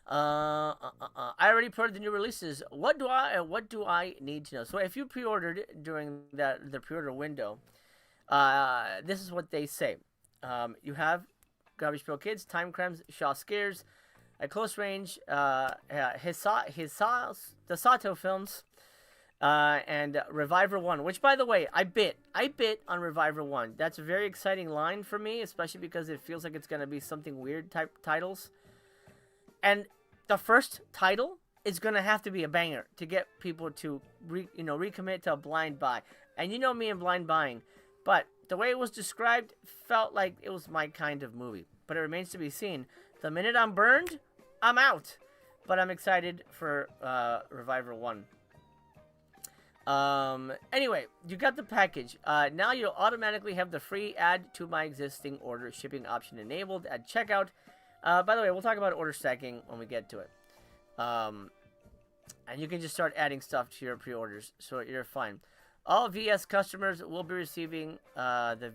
I I already pre-ordered the new releases. What do I need to know? So if you pre-ordered during the pre-order window, this is what they say. You have Garbage Pail Kids, Time Crimes, Shaw Scares, at close range, the Sato films, and Reviver 1, which, by the way, I bit on Reviver 1. That's a very exciting line for me, especially because it feels like it's going to be something weird type titles. And the first title is going to have to be a banger to get people to recommit to a blind buy. And you know me and blind buying, but the way it was described felt like it was my kind of movie. But it remains to be seen. The minute I'm burned, I'm out. But I'm excited for Reviver 1. Anyway, you got the package. Now you'll automatically have the free add to my existing order shipping option enabled at checkout. By the way, we'll talk about order stacking when we get to it. And you can just start adding stuff to your pre-orders, so you're fine. All VS customers will be receiving the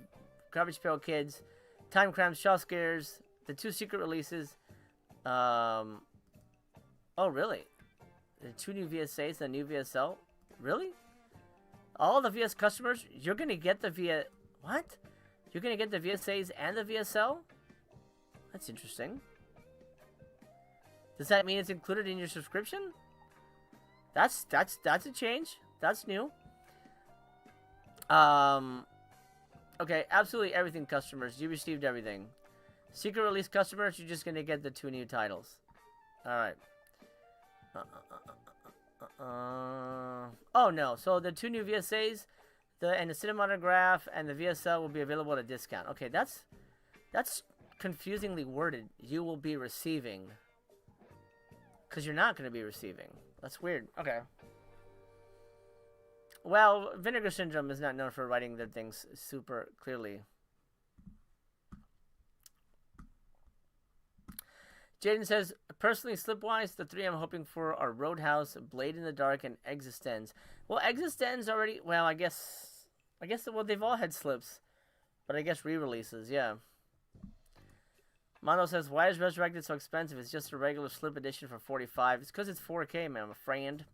Garbage Pail Kids, Time Crimes, Shaw Scares, the 2 secret releases. Oh, really? The 2 new VSAs, the new VSL? Really? All the VS customers, you're going to get the What? You're going to get the VSAs and the VSL? That's interesting. Does that mean it's included in your subscription? That's a change. That's new. Okay, absolutely everything customers. You received everything. Secret release customers, you're just going to get the 2 new titles. Alright. Oh no, so the 2 new VSAs, and the cinematograph and the VSL will be available at a discount. Okay, that's confusingly worded. You will be receiving. Because you're not going to be receiving. That's weird. Okay. Well, Vinegar Syndrome is not known for writing their things super clearly. Jaden says, personally, Slipwise, the 3 I'm hoping for are Roadhouse, Blade in the Dark, and Existenz. Well, Existenz already, well, I guess, well, they've all had slips. But I guess re-releases, yeah. Mono says, why is Resurrected so expensive? It's just a regular slip edition for $45. It's because it's 4K, man, I'm a friend.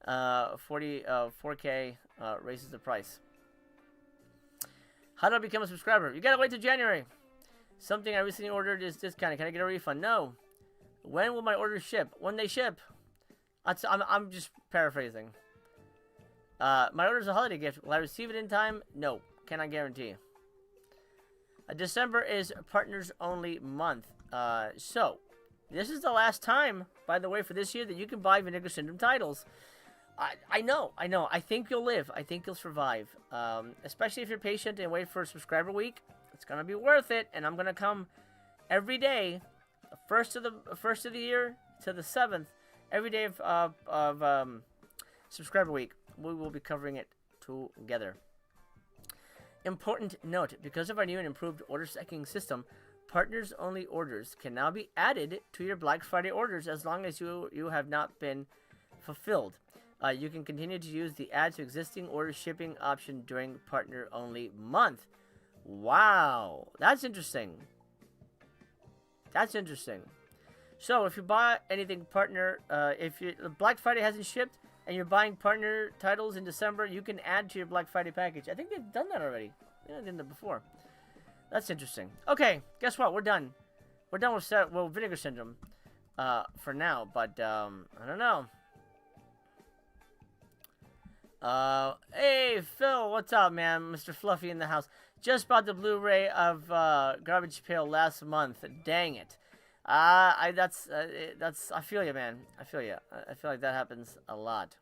4K raises the price. How do I become a subscriber? You gotta wait till January. Something I recently ordered is discounted. Can I get a refund? No. When will my orders ship? When they ship. I'm just paraphrasing. My order is a holiday gift. Will I receive it in time? No. Cannot guarantee. December is partners only month. So, this is the last time, by the way, for this year that you can buy Vinegar Syndrome titles. I know. I think you'll live. I think you'll survive. Especially if you're patient and wait for a subscriber week. It's going to be worth it. And I'm going to come every day, first of the year to the 7th, every day of subscriber week. We will be covering it together. Important note, because of our new and improved order stacking system, partners-only orders can now be added to your Black Friday orders as long as you have not been fulfilled. You can continue to use the add to existing order shipping option during partner-only month. Wow, that's interesting. That's interesting. So if you buy anything partner, if Black Friday hasn't shipped and you're buying partner titles in December, you can add to your Black Friday package. I think they've done that already. Yeah, they did that before. That's interesting. Okay, guess what? We're done. We're done with Vinegar Syndrome for now, but I don't know. Hey, Phil, what's up, man? Mr. Fluffy in the house. Just bought the Blu-ray of Garbage Pail last month. Dang it. I feel you, man. I feel you. I feel like that happens a lot.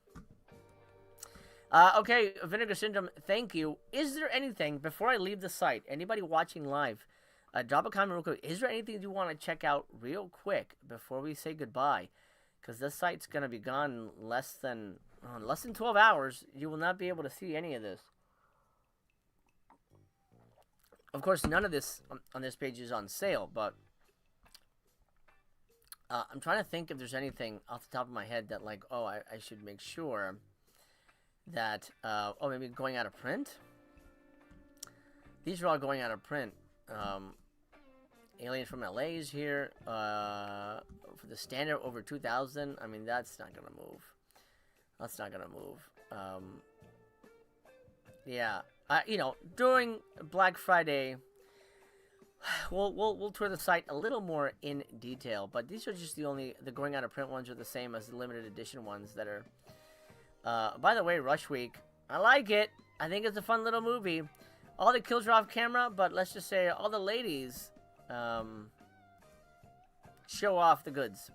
Okay, Vinegar Syndrome, thank you. Is there anything, before I leave the site, anybody watching live, drop a comment real quick. Is there anything you want to check out real quick before we say goodbye? Because this site's going to be gone in less than 12 hours. You will not be able to see any of this. Of course, none of this on this page is on sale, but I'm trying to think if there's anything off the top of my head that, like, oh, I should make sure that, oh, maybe going out of print? These are all going out of print. Alien from LA is here. for the standard over 2,000. I mean, that's not gonna move. That's not gonna move. Yeah. You know, during Black Friday, we'll tour the site a little more in detail. But these are just the going out of print ones are the same as the limited edition ones that are. By the way, Rush Week, I like it. I think it's a fun little movie. All the kills are off camera, but let's just say all the ladies show off the goods.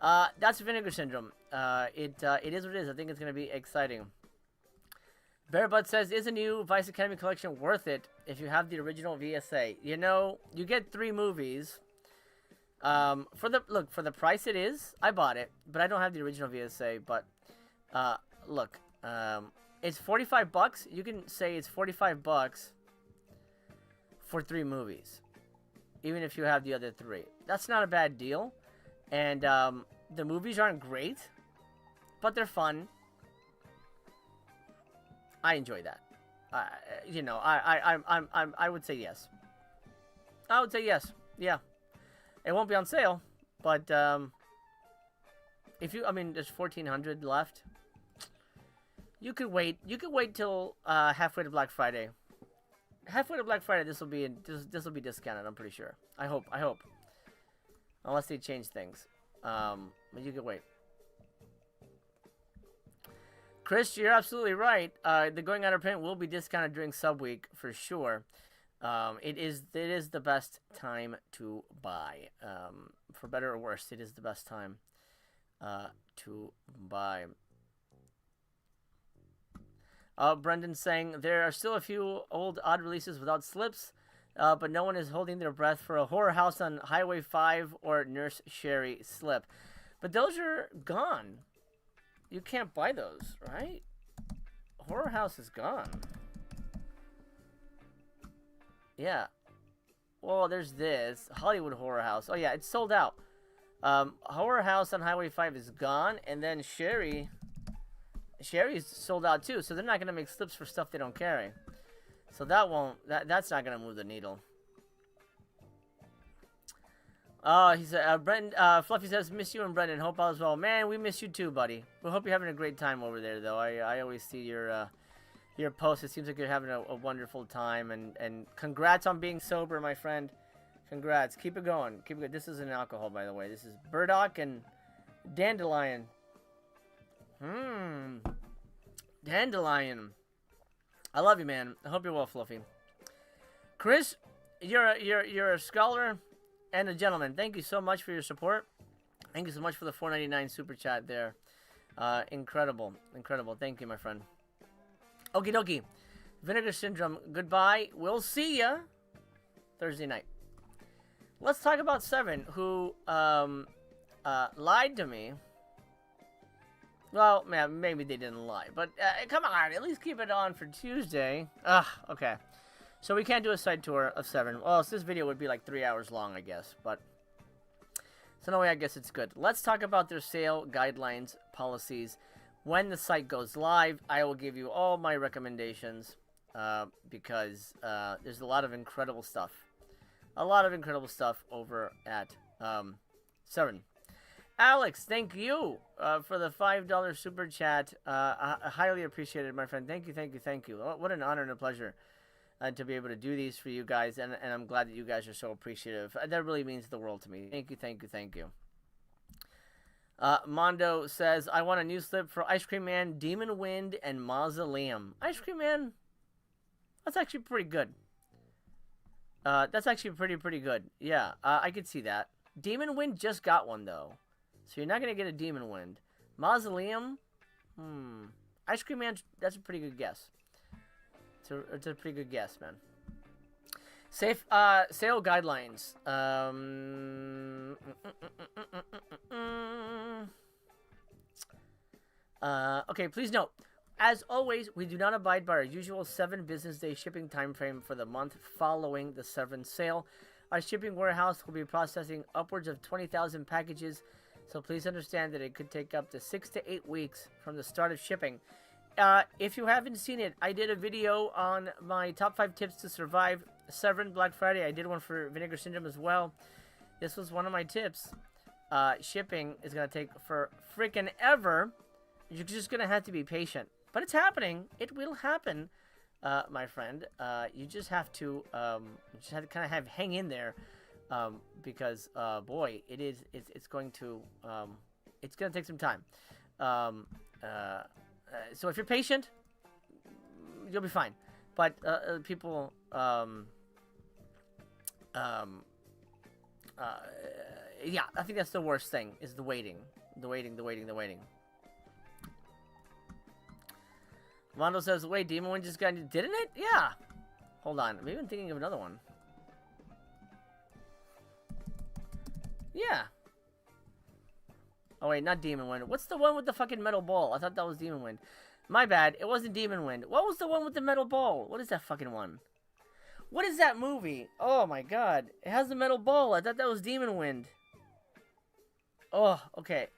That's Vinegar Syndrome. It is what it is. I think it's going to be exciting. Bearbutt says, is a new Vice Academy collection worth it if you have the original VSA? You know, you get 3 movies. For the price it is, I bought it, but I don't have the original VSA. But look, it's $45. You can say it's $45 for 3 movies, even if you have the other 3. That's not a bad deal. And the movies aren't great, but they're fun. I enjoy that. You know, I would say yes. I would say yes. Yeah. It won't be on sale, but if you, I mean, there's 1,400 left. You could wait. You could wait till halfway to Black Friday. Halfway to Black Friday, this will be discounted. I'm pretty sure. I hope. Unless they change things. But you could wait. Chris, you're absolutely right. The going out of print will be discounted during sub week for sure. It is the best time to buy. For better or worse, it is the best time to buy. Brendan saying there are still a few old odd releases without slips, but no one is holding their breath for a Horror House on Highway 5 or Nurse Sherry slip. But those are gone. You can't buy those, right? Horror House is gone. Yeah. Well, there's this. Hollywood Horror House. Oh, yeah, it's sold out. Horror House on Highway 5 is gone. And then Sherry's sold out, too. So they're not going to make slips for stuff they don't carry. So that's not going to move the needle. He said, Fluffy says, miss you and Brendan. Hope all is well. Man, we miss you too, buddy. We hope you're having a great time over there, though. I always see your posts. It seems like you're having a wonderful time. And congrats on being sober, my friend. Congrats. Keep it going. Keep it going. This isn't alcohol, by the way. This is burdock and dandelion. Dandelion. I love you, man. I hope you're well, Fluffy. Chris, you're a scholar and a gentleman. Thank you so much for your support. Thank you so much for the $4.99 super chat there. Incredible. Thank you, my friend. Okie dokie. Vinegar Syndrome, goodbye. We'll see ya Thursday night. Let's talk about Severin, who lied to me. Well, man, maybe they didn't lie, but come on, at least keep it on for Tuesday. Okay. So we can't do a site tour of Severin. Well, this video would be like 3 hours long, I guess, but so no way, I guess it's good. Let's talk about their sale guidelines, policies. When the site goes live, I will give you all my recommendations because there's a lot of incredible stuff. Over at Severin. Alex, thank you for the $5 super chat. I highly appreciate it, my friend. Thank you. What an honor and a pleasure to be able to do these for you guys, and I'm glad that you guys are so appreciative. That really means the world to me. Thank you. Mondo says, I want a new slip for Ice Cream Man, Demon Wind, and Mausoleum. Ice Cream Man, that's actually pretty good. That's actually pretty good. Yeah, I could see that. Demon Wind just got one, though. So you're not going to get a Demon Wind. Mausoleum? Ice Cream Man, that's a pretty good guess. It's a pretty good guess, man. Sale guidelines. Okay, please note, as always, we do not abide by our usual 7 business day shipping time frame for the month following the Severin sale. Our shipping warehouse will be processing upwards of 20,000 packages, so please understand that it could take up to 6 to 8 weeks from the start of shipping. If you haven't seen it, I did a video on my top 5 tips to survive Severin Black Friday. I did one for Vinegar Syndrome as well. this was one of my tips. Shipping is going to take for freaking ever. You're just going to have to be patient. But it's happening. It will happen, my friend. You just have to kind of hang in there. Because, boy, it's going to take some time. So if you're patient, you'll be fine. But, people, yeah, I think that's the worst thing, is the waiting. The waiting. Mondo says, wait, Demon Wind just got... Didn't it? Yeah. Hold on. I'm even thinking of another one. Yeah. Oh, wait, not Demon Wind. What's the one with the fucking metal ball? I thought that was Demon Wind. My bad. It wasn't Demon Wind. What was the one with the metal ball? What is that fucking one? What is that movie? Oh, my God. It has the metal ball. I thought that was Demon Wind. Oh, okay.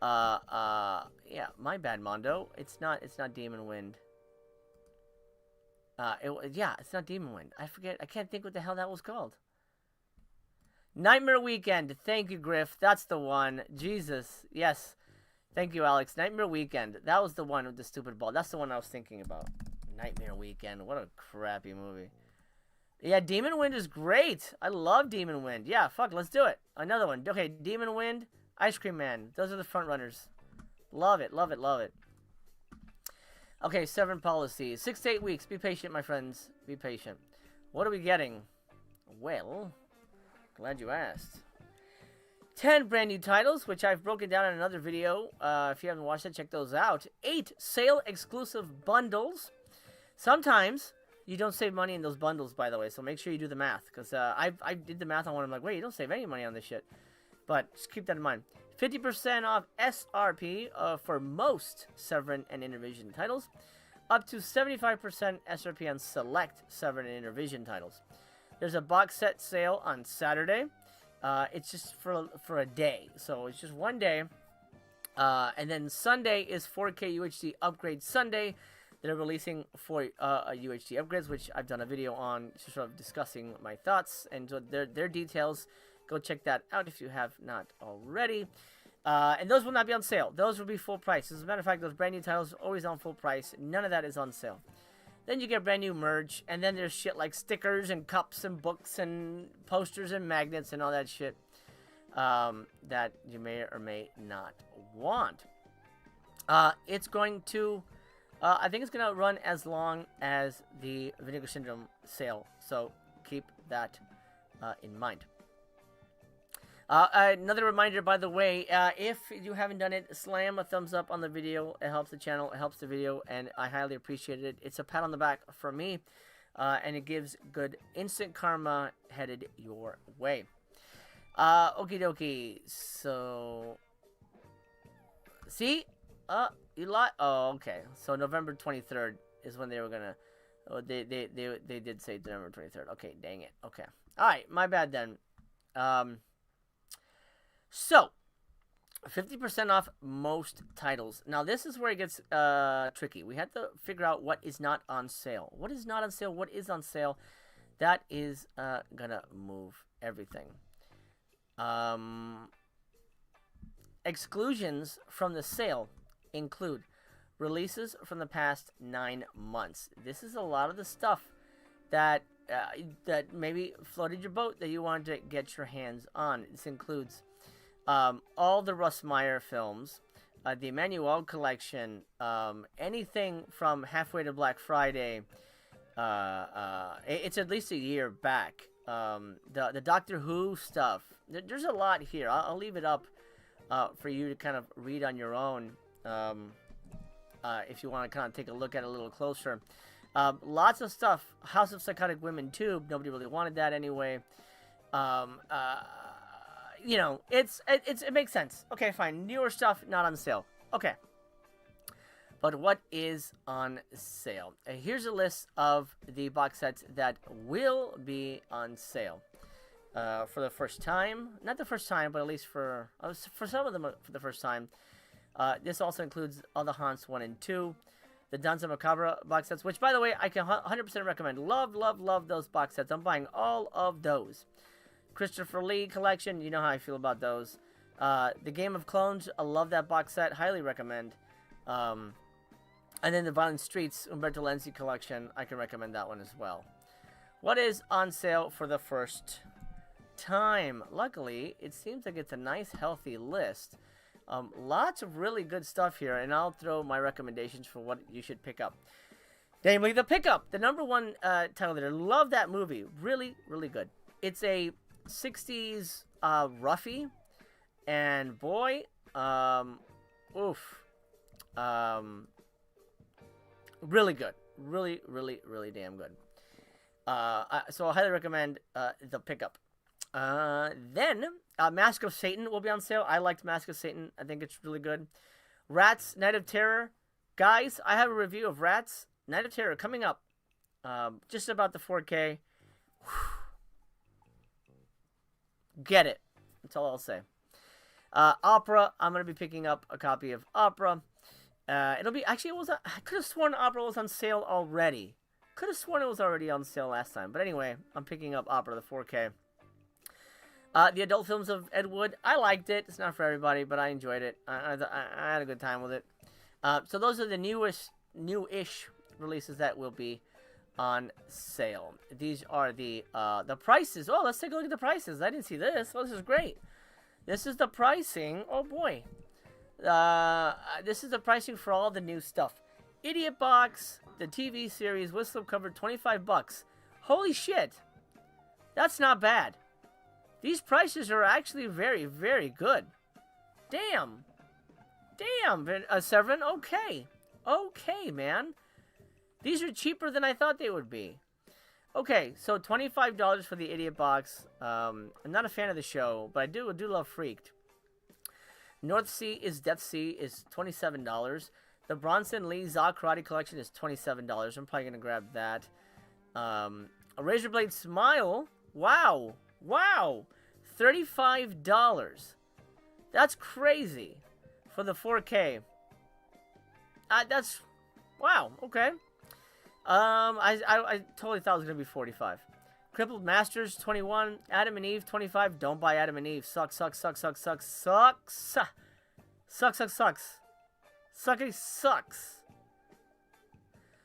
Yeah, my bad, Mondo. It's not Demon Wind. Yeah, it's not Demon Wind. I forget. I can't think what the hell that was called. Nightmare Weekend. Thank you, Griff. That's the one. Jesus. Yes. Thank you, Alex. Nightmare Weekend. That was the one with the stupid ball. That's the one I was thinking about. Nightmare Weekend. What a crappy movie. Yeah, Demon Wind is great. I love Demon Wind. Yeah, fuck, let's do it. Another one. Okay, Demon Wind, Ice Cream Man. Those are the front runners. Love it. Okay, Severin policy. 6 to 8 weeks. Be patient, my friends. Be patient. What are we getting? Well, glad you asked. 10 brand new titles, which I've broken down in another video. If you haven't watched it, check those out. 8 sale exclusive bundles. Sometimes you don't save money in those bundles, by the way, so make sure you do the math. Because I did the math on one. I'm like, wait, you don't save any money on this shit. But just keep that in mind. 50% off SRP for most Severin and Intervision titles. Up to 75% SRP on select Severin and Intervision titles. There's a box set sale on Saturday. It's just for a day. So it's just one day. And then Sunday is 4K UHD Upgrade Sunday. They're releasing for UHD upgrades, which I've done a video on, sort of discussing my thoughts and their details. Go check that out if you have not already. And those will not be on sale. Those will be full price. As a matter of fact, those brand new titles are always on full price. None of that is on sale. Then you get brand new merch, and then there's shit like stickers and cups and books and posters and magnets and all that shit that you may or may not want. It's going to... I think it's going to run as long as the Vinegar Syndrome sale, so keep that in mind. Another reminder, by the way, if you haven't done it, slam a thumbs up on the video. It helps the channel, it helps the video, and I highly appreciate it. It's a pat on the back for me, and it gives good instant karma headed your way. Okie dokie, so... See? Eli? Oh, okay. So November 23rd is when they were gonna... Oh, they did say November 23rd. Okay, dang it. Okay. Alright, my bad then. So, 50% off most titles. Now, this is where it gets tricky. We had to figure out what is not on sale. What is not on sale? What is on sale? That is gonna move everything. Exclusions from the sale include releases from the past 9 months. This is a lot of the stuff that that maybe floated your boat that you wanted to get your hands on. This includes all the Russ Meyer films, the Emmanuel collection, anything from halfway to Black Friday. It's at least a year back. The Doctor Who stuff. There's a lot here. I'll leave it up for you to kind of read on your own. If you want to kind of take a look at it a little closer. Lots of stuff. House of Psychotic Women 2. Nobody really wanted that anyway. You know, it makes sense. Okay, fine. Newer stuff, not on sale. Okay. But what is on sale? Here's a list of the box sets that will be on sale for the first time. Not the first time, but at least for some of them for the first time. This also includes all the Haunts 1 and 2. The Danza Macabre box sets, which, by the way, I can 100% recommend. Love those box sets. I'm buying all of those. Christopher Lee collection. You know how I feel about those. The Game of Clones. I love that box set. Highly recommend. And then the Violent Streets Umberto Lenzi collection. I can recommend that one as well. What is on sale for the first time? Luckily, it seems like it's a nice, healthy list. Lots of really good stuff here, and I'll throw my recommendations for what you should pick up. Namely, The Pickup, the #1 title there. Love that movie. Really, really good. It's a 60s roughie, and boy, really good. Really, really, really damn good. So I highly recommend The Pickup. Then Mask of Satan will be on sale. I liked Mask of Satan. I think it's really good. Rats, Night of Terror. Guys, I have a review of Rats, Night of Terror coming up. Just about the 4K. Get it. That's all I'll say. Opera. I'm going to be picking up a copy of Opera. It'll be... Actually, I could have sworn Opera was on sale already. Could have sworn it was already on sale last time. But anyway, I'm picking up Opera, the 4K. The adult films of Ed Wood. I liked it. It's not for everybody, but I enjoyed it. I had a good time with it. So those are the new-ish releases that will be on sale. These are the prices. Oh, let's take a look at the prices. I didn't see this. Oh, this is great. This is the pricing. Oh, boy. This is the pricing for all the new stuff. Idiot Box, the TV series, with slipcover, $25. Holy shit. That's not bad. These prices are actually very, very good. Damn. Damn, Severin. Okay. Okay, man. These are cheaper than I thought they would be. Okay, so $25 for the Idiot Box. I'm not a fan of the show, but I do love Freaked. North Sea is Death Sea is $27. The Bronson Lee Za Karate Collection is $27. I'm probably going to grab that. A Razorblade Smile. Wow. Wow. $35. That's crazy for the 4K. That's... Wow. Okay. I totally thought it was going to be $45. Crippled Masters, $21. Adam and Eve, $25. Don't buy Adam and Eve. Sucks. Suckity sucks.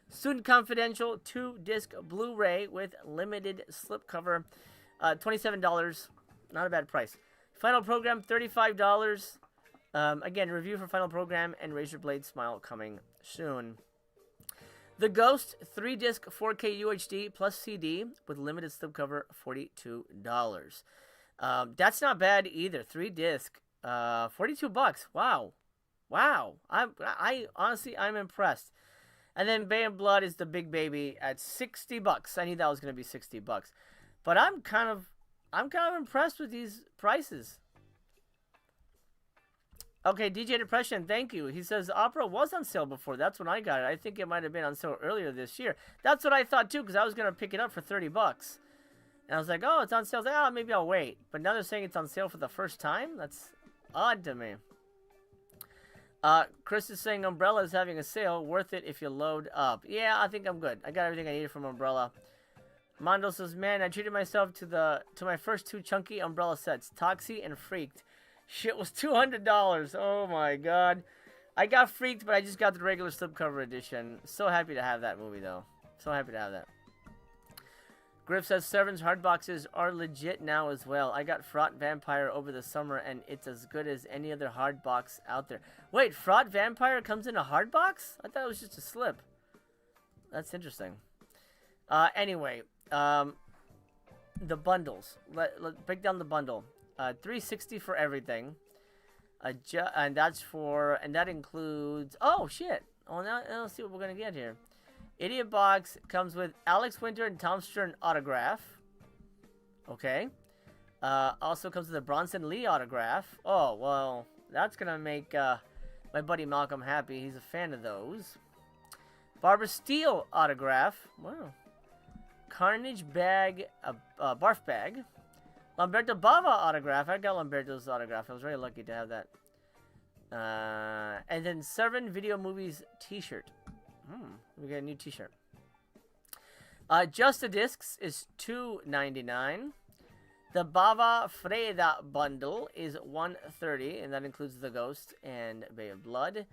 Student Confidential 2-disc Blu-ray with limited slipcover, $27. Not a bad price. Final Program, $35. Again, review for Final Program and Razorblade Smile coming soon. The Ghost 3-disc 4K UHD plus CD with limited slipcover, $42. That's not bad either. 3-disc, $42. Wow. I honestly, I'm impressed. And then Bay and Blood is the big baby at $60. I knew that was going to be $60, but I'm kind of impressed with these prices. Okay, DJ Depression, thank you. He says Opera was on sale before. That's when I got it. I think it might have been on sale earlier this year. That's what I thought too, because I was going to pick it up for $30. And I was like, oh, it's on sale. I was like, oh, maybe I'll wait. But now they're saying it's on sale for the first time? That's odd to me. Chris is saying Umbrella is having a sale. Worth it if you load up. Yeah, I think I'm good. I got everything I needed from Umbrella. Mondo says, man, I treated myself to my first 2 chunky Umbrella sets, Toxie and Freaked. Shit was $200. Oh my god. I got Freaked, but I just got the regular slipcover edition. So happy to have that movie, though. So happy to have that. Griff says Severin's hard boxes are legit now as well. I got Fraught Vampire over the summer, and it's as good as any other hard box out there. Wait, Fraught Vampire comes in a hard box? I thought it was just a slip. That's interesting. Anyway, the bundles. Let's break down the bundle. $360 for everything. And that includes... Oh, shit. Oh, now let's see what we're going to get here. Idiot Box comes with Alex Winter and Tom Stern autograph. Okay. Also comes with a Bronson Lee autograph. Oh, well, that's going to make my buddy Malcolm happy. He's a fan of those. Barbara Steele autograph. Wow. Carnage bag, barf bag. Lamberto Bava autograph. I got Lamberto's autograph. I was very lucky to have that. And then Severin Video Movies t-shirt. We got a new t-shirt. Just the Discs is $2.99. The Bava Freda bundle is $130, and that includes the Ghost and Bay of Blood,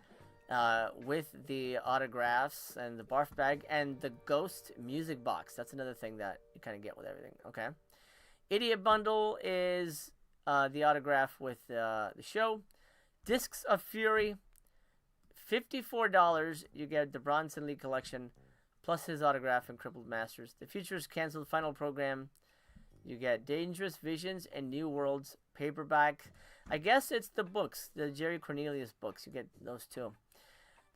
with the autographs and the barf bag and the Ghost music box. That's another thing that you kind of get with everything. Okay. Idiot bundle is the autograph with the show. Discs of Fury, $54. You get the Bronson Lee collection, plus his autograph and Crippled Masters. The Futures Canceled final program. You get Dangerous Visions and New Worlds paperback. I guess it's the books, the Jerry Cornelius books. You get those too.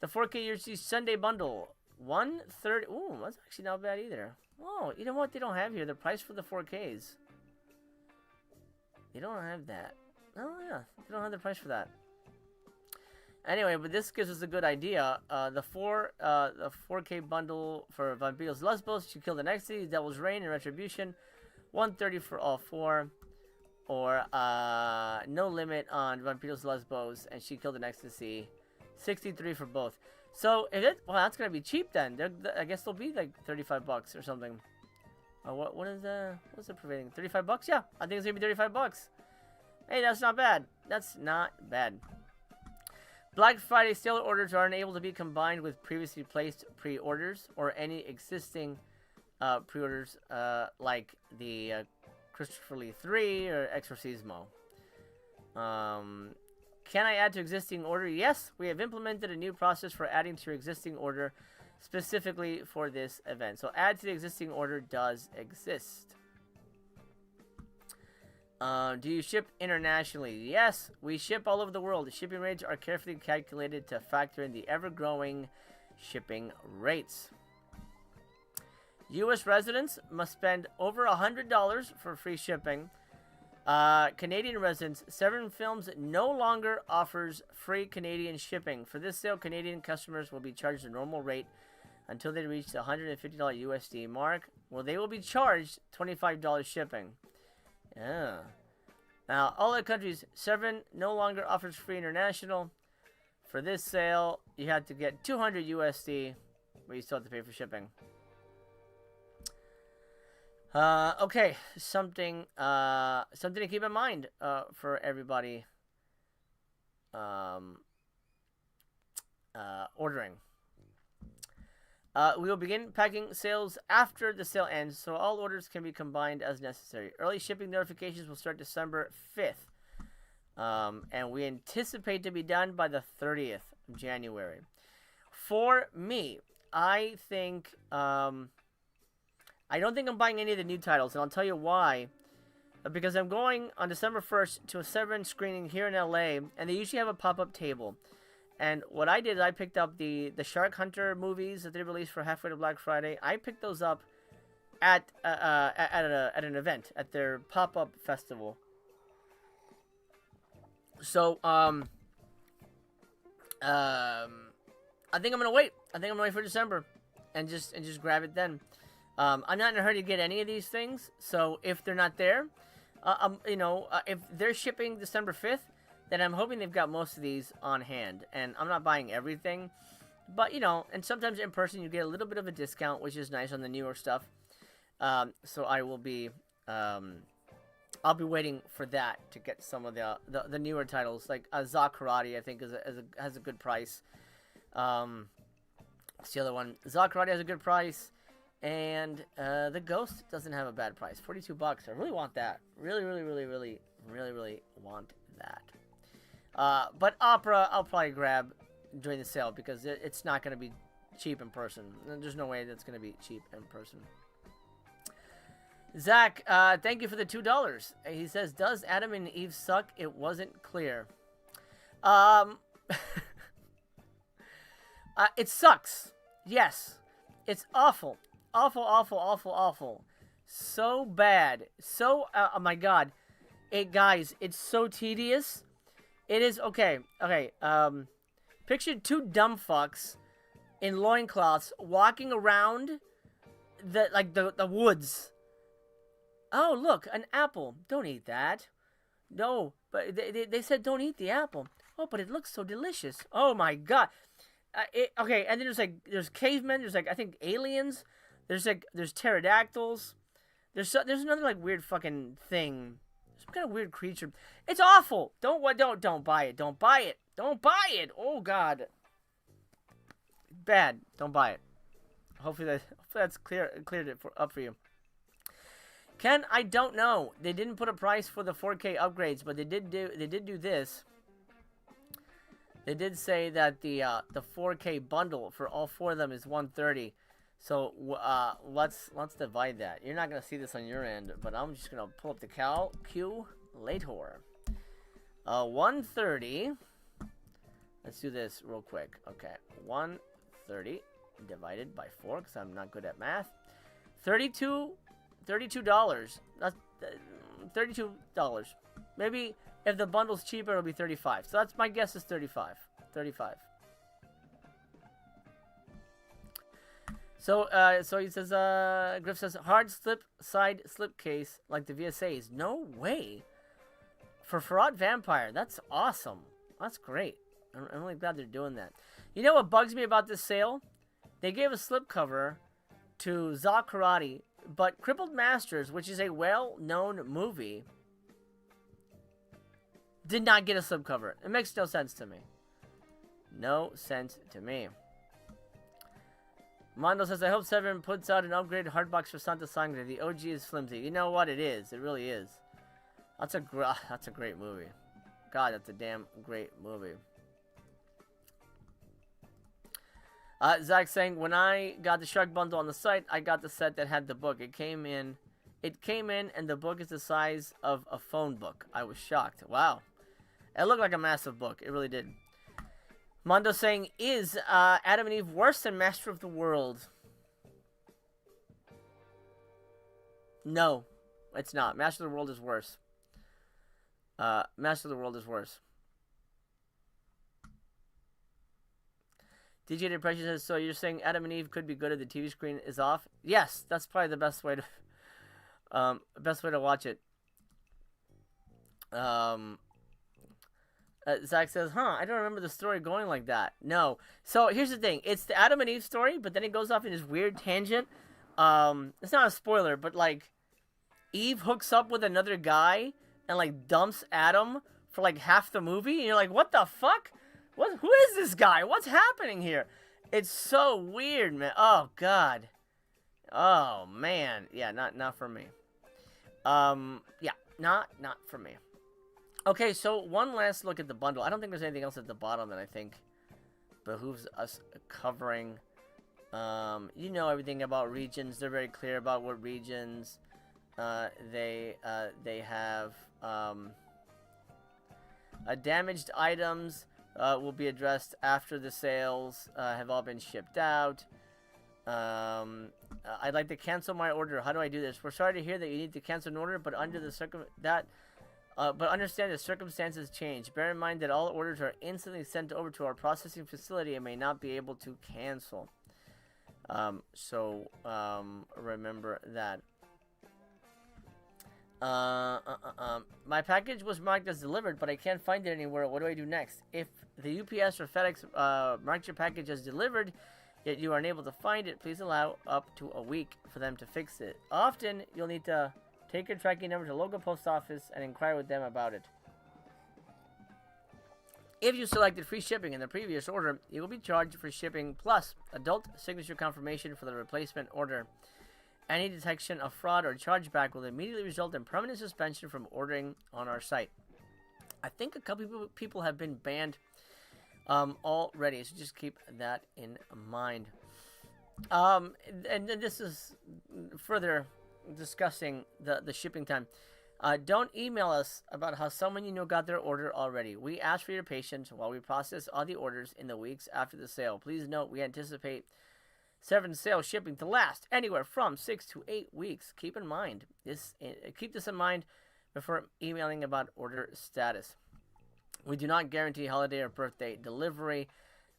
The 4K UHD Sunday bundle, $130. Ooh, that's actually not bad either. Oh, you know what they don't have here? The price for the 4Ks. They don't have that. Oh yeah, they don't have the price for that. Anyway, but this gives us a good idea. The 4K bundle for Vampiros Lesbos, She Killed the Nexus, Devil's Reign, and Retribution, $130 for all four. Or no limit on Vampiros Lesbos and She Killed an Ecstasy, $63 for both. So if it, well, that's gonna be cheap then. I guess they'll be like $35 or something. What's the prevailing? $35? Yeah, I think it's gonna be $35. Hey, that's not bad. That's not bad. Black Friday sale orders are unable to be combined with previously placed pre-orders or any existing pre-orders like the Christopher Lee 3 or Exorcismo. Can I add to existing order? Yes, we have implemented a new process for adding to your existing order specifically for this event. So add to the existing order does exist. Do you ship internationally? Yes, we ship all over the world. The shipping rates are carefully calculated to factor in the ever-growing shipping rates. U.S. residents must spend over $100 for free shipping. Canadian residents, Severin Films no longer offers free Canadian shipping. For this sale, Canadian customers will be charged the normal rate until they reach the $150 USD mark. Well, they will be charged $25 shipping. Yeah. Now, all other countries, Severin no longer offers free international. For this sale, you have to get $200 USD, but you still have to pay for shipping. Okay, something to keep in mind for everybody ordering. We will begin packing sales after the sale ends, so all orders can be combined as necessary. Early shipping notifications will start December 5th, and we anticipate to be done by the 30th of January. For me, I think I don't think I'm buying any of the new titles, and I'll tell you why. Because I'm going on December 1st to a Severin screening here in LA, and they usually have a pop-up table. And what I did is I picked up the Shark Hunter movies that they released for halfway to Black Friday. I picked those up at an event, at their pop-up festival. So, I think I'm gonna wait. I think I'm gonna wait for December, and just grab it then. I'm not in a hurry to get any of these things, so if they're not there, if they're shipping December 5th, then I'm hoping they've got most of these on hand. And I'm not buying everything, but, and sometimes in person you get a little bit of a discount, which is nice on the newer stuff. So I will be, I'll be waiting for that to get some of the newer titles, like Za Karate, I think has a good price. What's the other one? Za Karate has a good price. And the Ghost doesn't have a bad price. $42. I really want that. Really want that. But Opera, I'll probably grab during the sale because it's not going to be cheap in person. There's no way that's going to be cheap in person. Zach, thank you for the $2. He says, does Adam and Eve suck? It wasn't clear. It sucks. Yes. It's awful. Awful. So bad. So, oh my god. Guys, it's so tedious. It is, okay. Picture two dumb fucks in loincloths walking around the woods. Oh, look, an apple. Don't eat that. No, but they said don't eat the apple. Oh, but it looks so delicious. Oh my god. Okay, and then there's cavemen, there's I think aliens. There's pterodactyls. There's another like weird fucking thing. Some kind of weird creature. It's awful. Don't buy it. Don't buy it. Don't buy it. Oh God. Bad. Don't buy it. Hopefully that's cleared it up for you. Ken, I don't know. They didn't put a price for the 4K upgrades, but they did do this. They did say that the 4K bundle for all 4 of them is $130. So let's divide that. You're not gonna see this on your end, but I'm just gonna pull up the calculator. 130. Let's do this real quick. Okay, 130 divided by 4, because I'm not good at math. $32. That's $32. Maybe if the bundle's cheaper, it'll be 35. So that's my guess is 35. 35. So he says, Griff says, hard side slip case like the VSA's. No way. For Farad Vampire. That's awesome. That's great. I'm really glad they're doing that. You know what bugs me about this sale? They gave a slipcover to Za Karate, but Crippled Masters, which is a well-known movie, did not get a slipcover. It makes no sense to me. No sense to me. Mondo says, I hope Severin puts out an upgraded hardbox for Santa Sangre. The OG is flimsy. You know what? It is. It really is. That's a great movie. God, that's a damn great movie. Zach saying, when I got the Shark bundle on the site, I got the set that had the book. It came in, and the book is the size of a phone book. I was shocked. Wow. It looked like a massive book. It really did. Mondo saying, is Adam and Eve worse than Master of the World? No, it's not. Master of the World is worse. Master of the World is worse. DJ Depression says, so you're saying Adam and Eve could be good if the TV screen is off? Yes, that's probably the best way to watch it. Zach says, I don't remember the story going like that. No. So here's the thing. It's the Adam and Eve story, but then it goes off in this weird tangent. It's not a spoiler, but like Eve hooks up with another guy and like dumps Adam for like half the movie. And you're like, what the fuck? Who is this guy? What's happening here? It's so weird, man. Oh, God. Oh, man. Yeah, not for me. Yeah, not for me. Okay, so one last look at the bundle. I don't think there's anything else at the bottom that I think behooves us covering. You know everything about regions. They're very clear about what regions they have. Damaged items will be addressed after the sales have all been shipped out. I'd like to cancel my order. How do I do this? We're sorry to hear that you need to cancel an order, but but understand that circumstances change. Bear in mind that all orders are instantly sent over to our processing facility and may not be able to cancel. So remember that. My package was marked as delivered, but I can't find it anywhere. What do I do next? If the UPS or FedEx marked your package as delivered, yet you are unable to find it, please allow up to a week for them to fix it. Often, you'll need to take your tracking number to the local post office and inquire with them about it. If you selected free shipping in the previous order, you will be charged for shipping plus adult signature confirmation for the replacement order. Any detection of fraud or chargeback will immediately result in permanent suspension from ordering on our site. I think a couple people have been banned already, so just keep that in mind. And this is further discussing the shipping time. Don't email us about how someone you know got their order already. We ask for your patience while we process all the orders in the weeks after the sale. Please note we anticipate Severin sale shipping to last anywhere from 6 to 8 weeks. Keep this in mind before emailing about order status. We do not guarantee holiday or birthday delivery.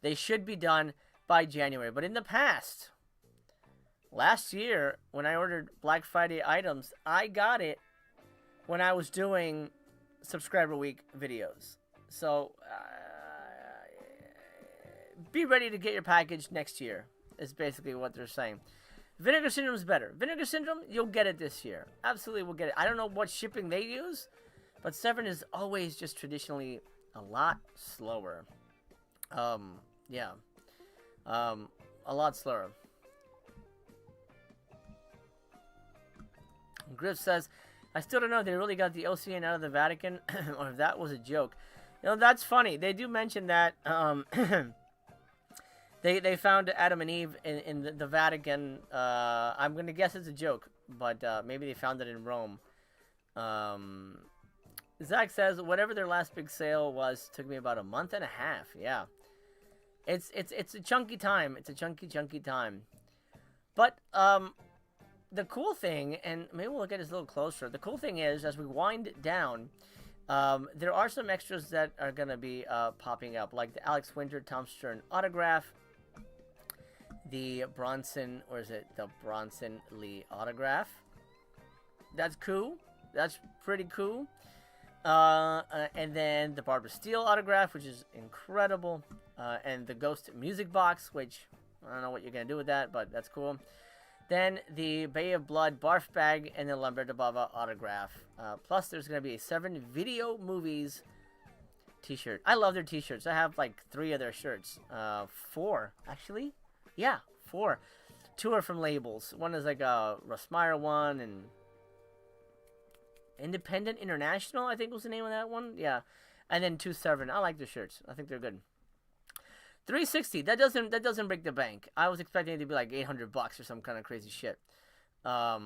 They should be done by January. But in the past, last year, when I ordered Black Friday items, I got it when I was doing subscriber week videos. So, be ready to get your package next year, is basically what they're saying. Vinegar Syndrome is better. Vinegar Syndrome, you'll get it this year. Absolutely, we'll get it. I don't know what shipping they use, but Severin is always just traditionally a lot slower. Yeah. A lot slower. Griff says, I still don't know if they really got the OCN out of the Vatican or if that was a joke. You know, that's funny. They do mention that they found Adam and Eve in the Vatican. I'm going to guess it's a joke, but maybe they found it in Rome. Zach says, whatever their last big sale was, took me about a month and a half. Yeah. It's a chunky time. It's a chunky time. But the cool thing, and maybe we'll look at this a little closer. The cool thing is, as we wind down, there are some extras that are going to be popping up, like the Alex Winter, Tom Stern autograph, the Bronson, or is it the Bronson Lee autograph? That's cool. That's pretty cool. And then the Barbara Steele autograph, which is incredible. And the Ghost music box, which I don't know what you're going to do with that, but that's cool. Then the Bay of Blood barf bag and the Lamberto Bava autograph. Plus, there's going to be a 7 video movies t-shirt. I love their t-shirts. I have like 3 of their shirts. 4, actually. Yeah, 4. 2 are from labels. One is like a Russ Meyer one, and Independent International, I think was the name of that one. Yeah. And then 2 Severin. I like the shirts. I think they're good. 360. That doesn't break the bank. I was expecting it to be like $800 or some kind of crazy shit. But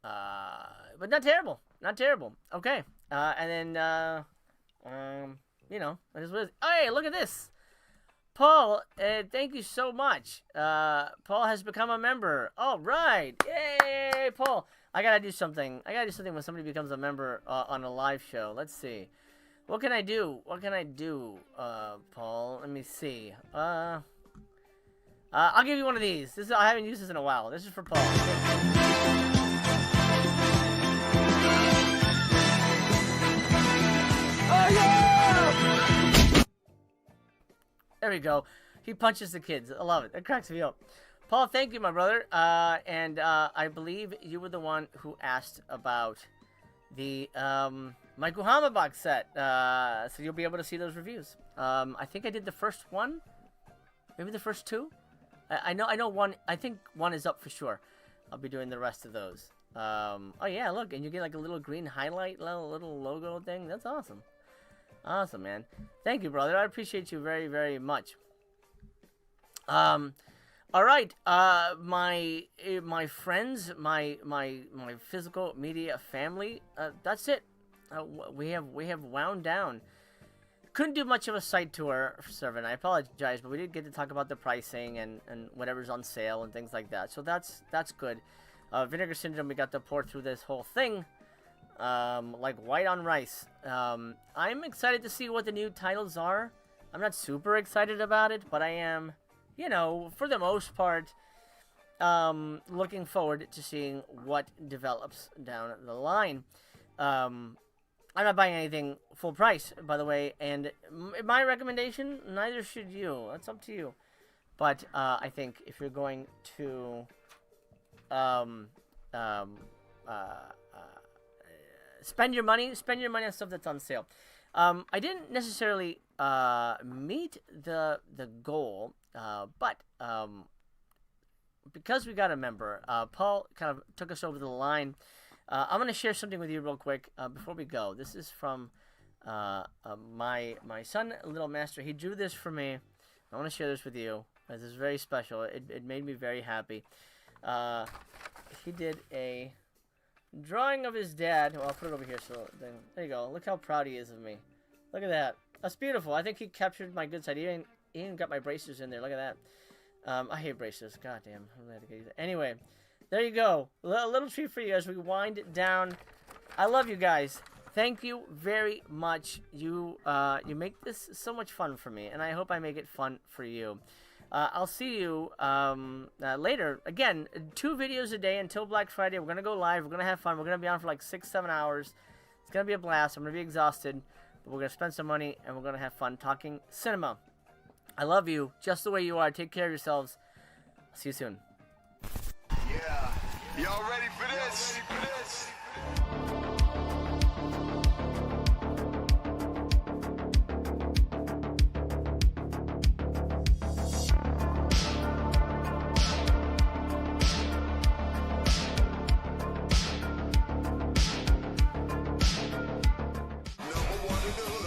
not terrible. Not terrible. Okay. And then you know, I just was. Hey, look at this. Paul, thank you so much. Paul has become a member. All right. Yay, Paul. I gotta do something. When somebody becomes a member on a live show. Let's see. What can I do? Paul? Let me see. I'll give you one of these. I haven't used this in a while. This is for Paul. Oh, yeah! There we go. He punches the kids. I love it. That cracks me up. Paul, thank you, my brother. And I believe you were the one who asked about the Michael Hama box set. So you'll be able to see those reviews. I think I did the first one. Maybe the first 2. I know one. I think one is up for sure. I'll be doing the rest of those. Oh yeah, look, and you get like a little green highlight, little logo thing. That's awesome. Awesome, man. Thank you, brother. I appreciate you very, very much. All right, my friends, my physical media family. That's it. We have wound down. Couldn't do much of a site tour for Severin. I apologize, but we did get to talk about the pricing and whatever's on sale and things like that. So that's good. Vinegar Syndrome, we got to pour through this whole thing like white on rice. I'm excited to see what the new titles are. I'm not super excited about it, but I am, you know, for the most part, looking forward to seeing what develops down the line. I'm not buying anything full price, by the way, and my recommendation, neither should you. That's up to you. But I think if you're going to spend your money on stuff that's on sale. I didn't necessarily meet the goal, but because we got a member, Paul kind of took us over the line. I'm going to share something with you real quick before we go. This is from my son, Little Master. He drew this for me. I want to share this with you. This is very special. It made me very happy. He did a drawing of his dad. Well, I'll put it over here. So then, there you go. Look how proud he is of me. Look at that. That's beautiful. I think he captured my good side. He even got my braces in there. Look at that. I hate braces. God damn. I'm gonna have to get these. Anyway, there you go. A little treat for you as we wind down. I love you guys. Thank you very much. You make this so much fun for me, and I hope I make it fun for you. I'll see you later. Again, 2 videos a day until Black Friday. We're going to go live. We're going to have fun. We're going to be on for like 6-7 hours. It's going to be a blast. I'm going to be exhausted. But we're going to spend some money, and we're going to have fun talking cinema. I love you just the way you are. Take care of yourselves. See you soon. Y'all ready for this? Number one in the hood.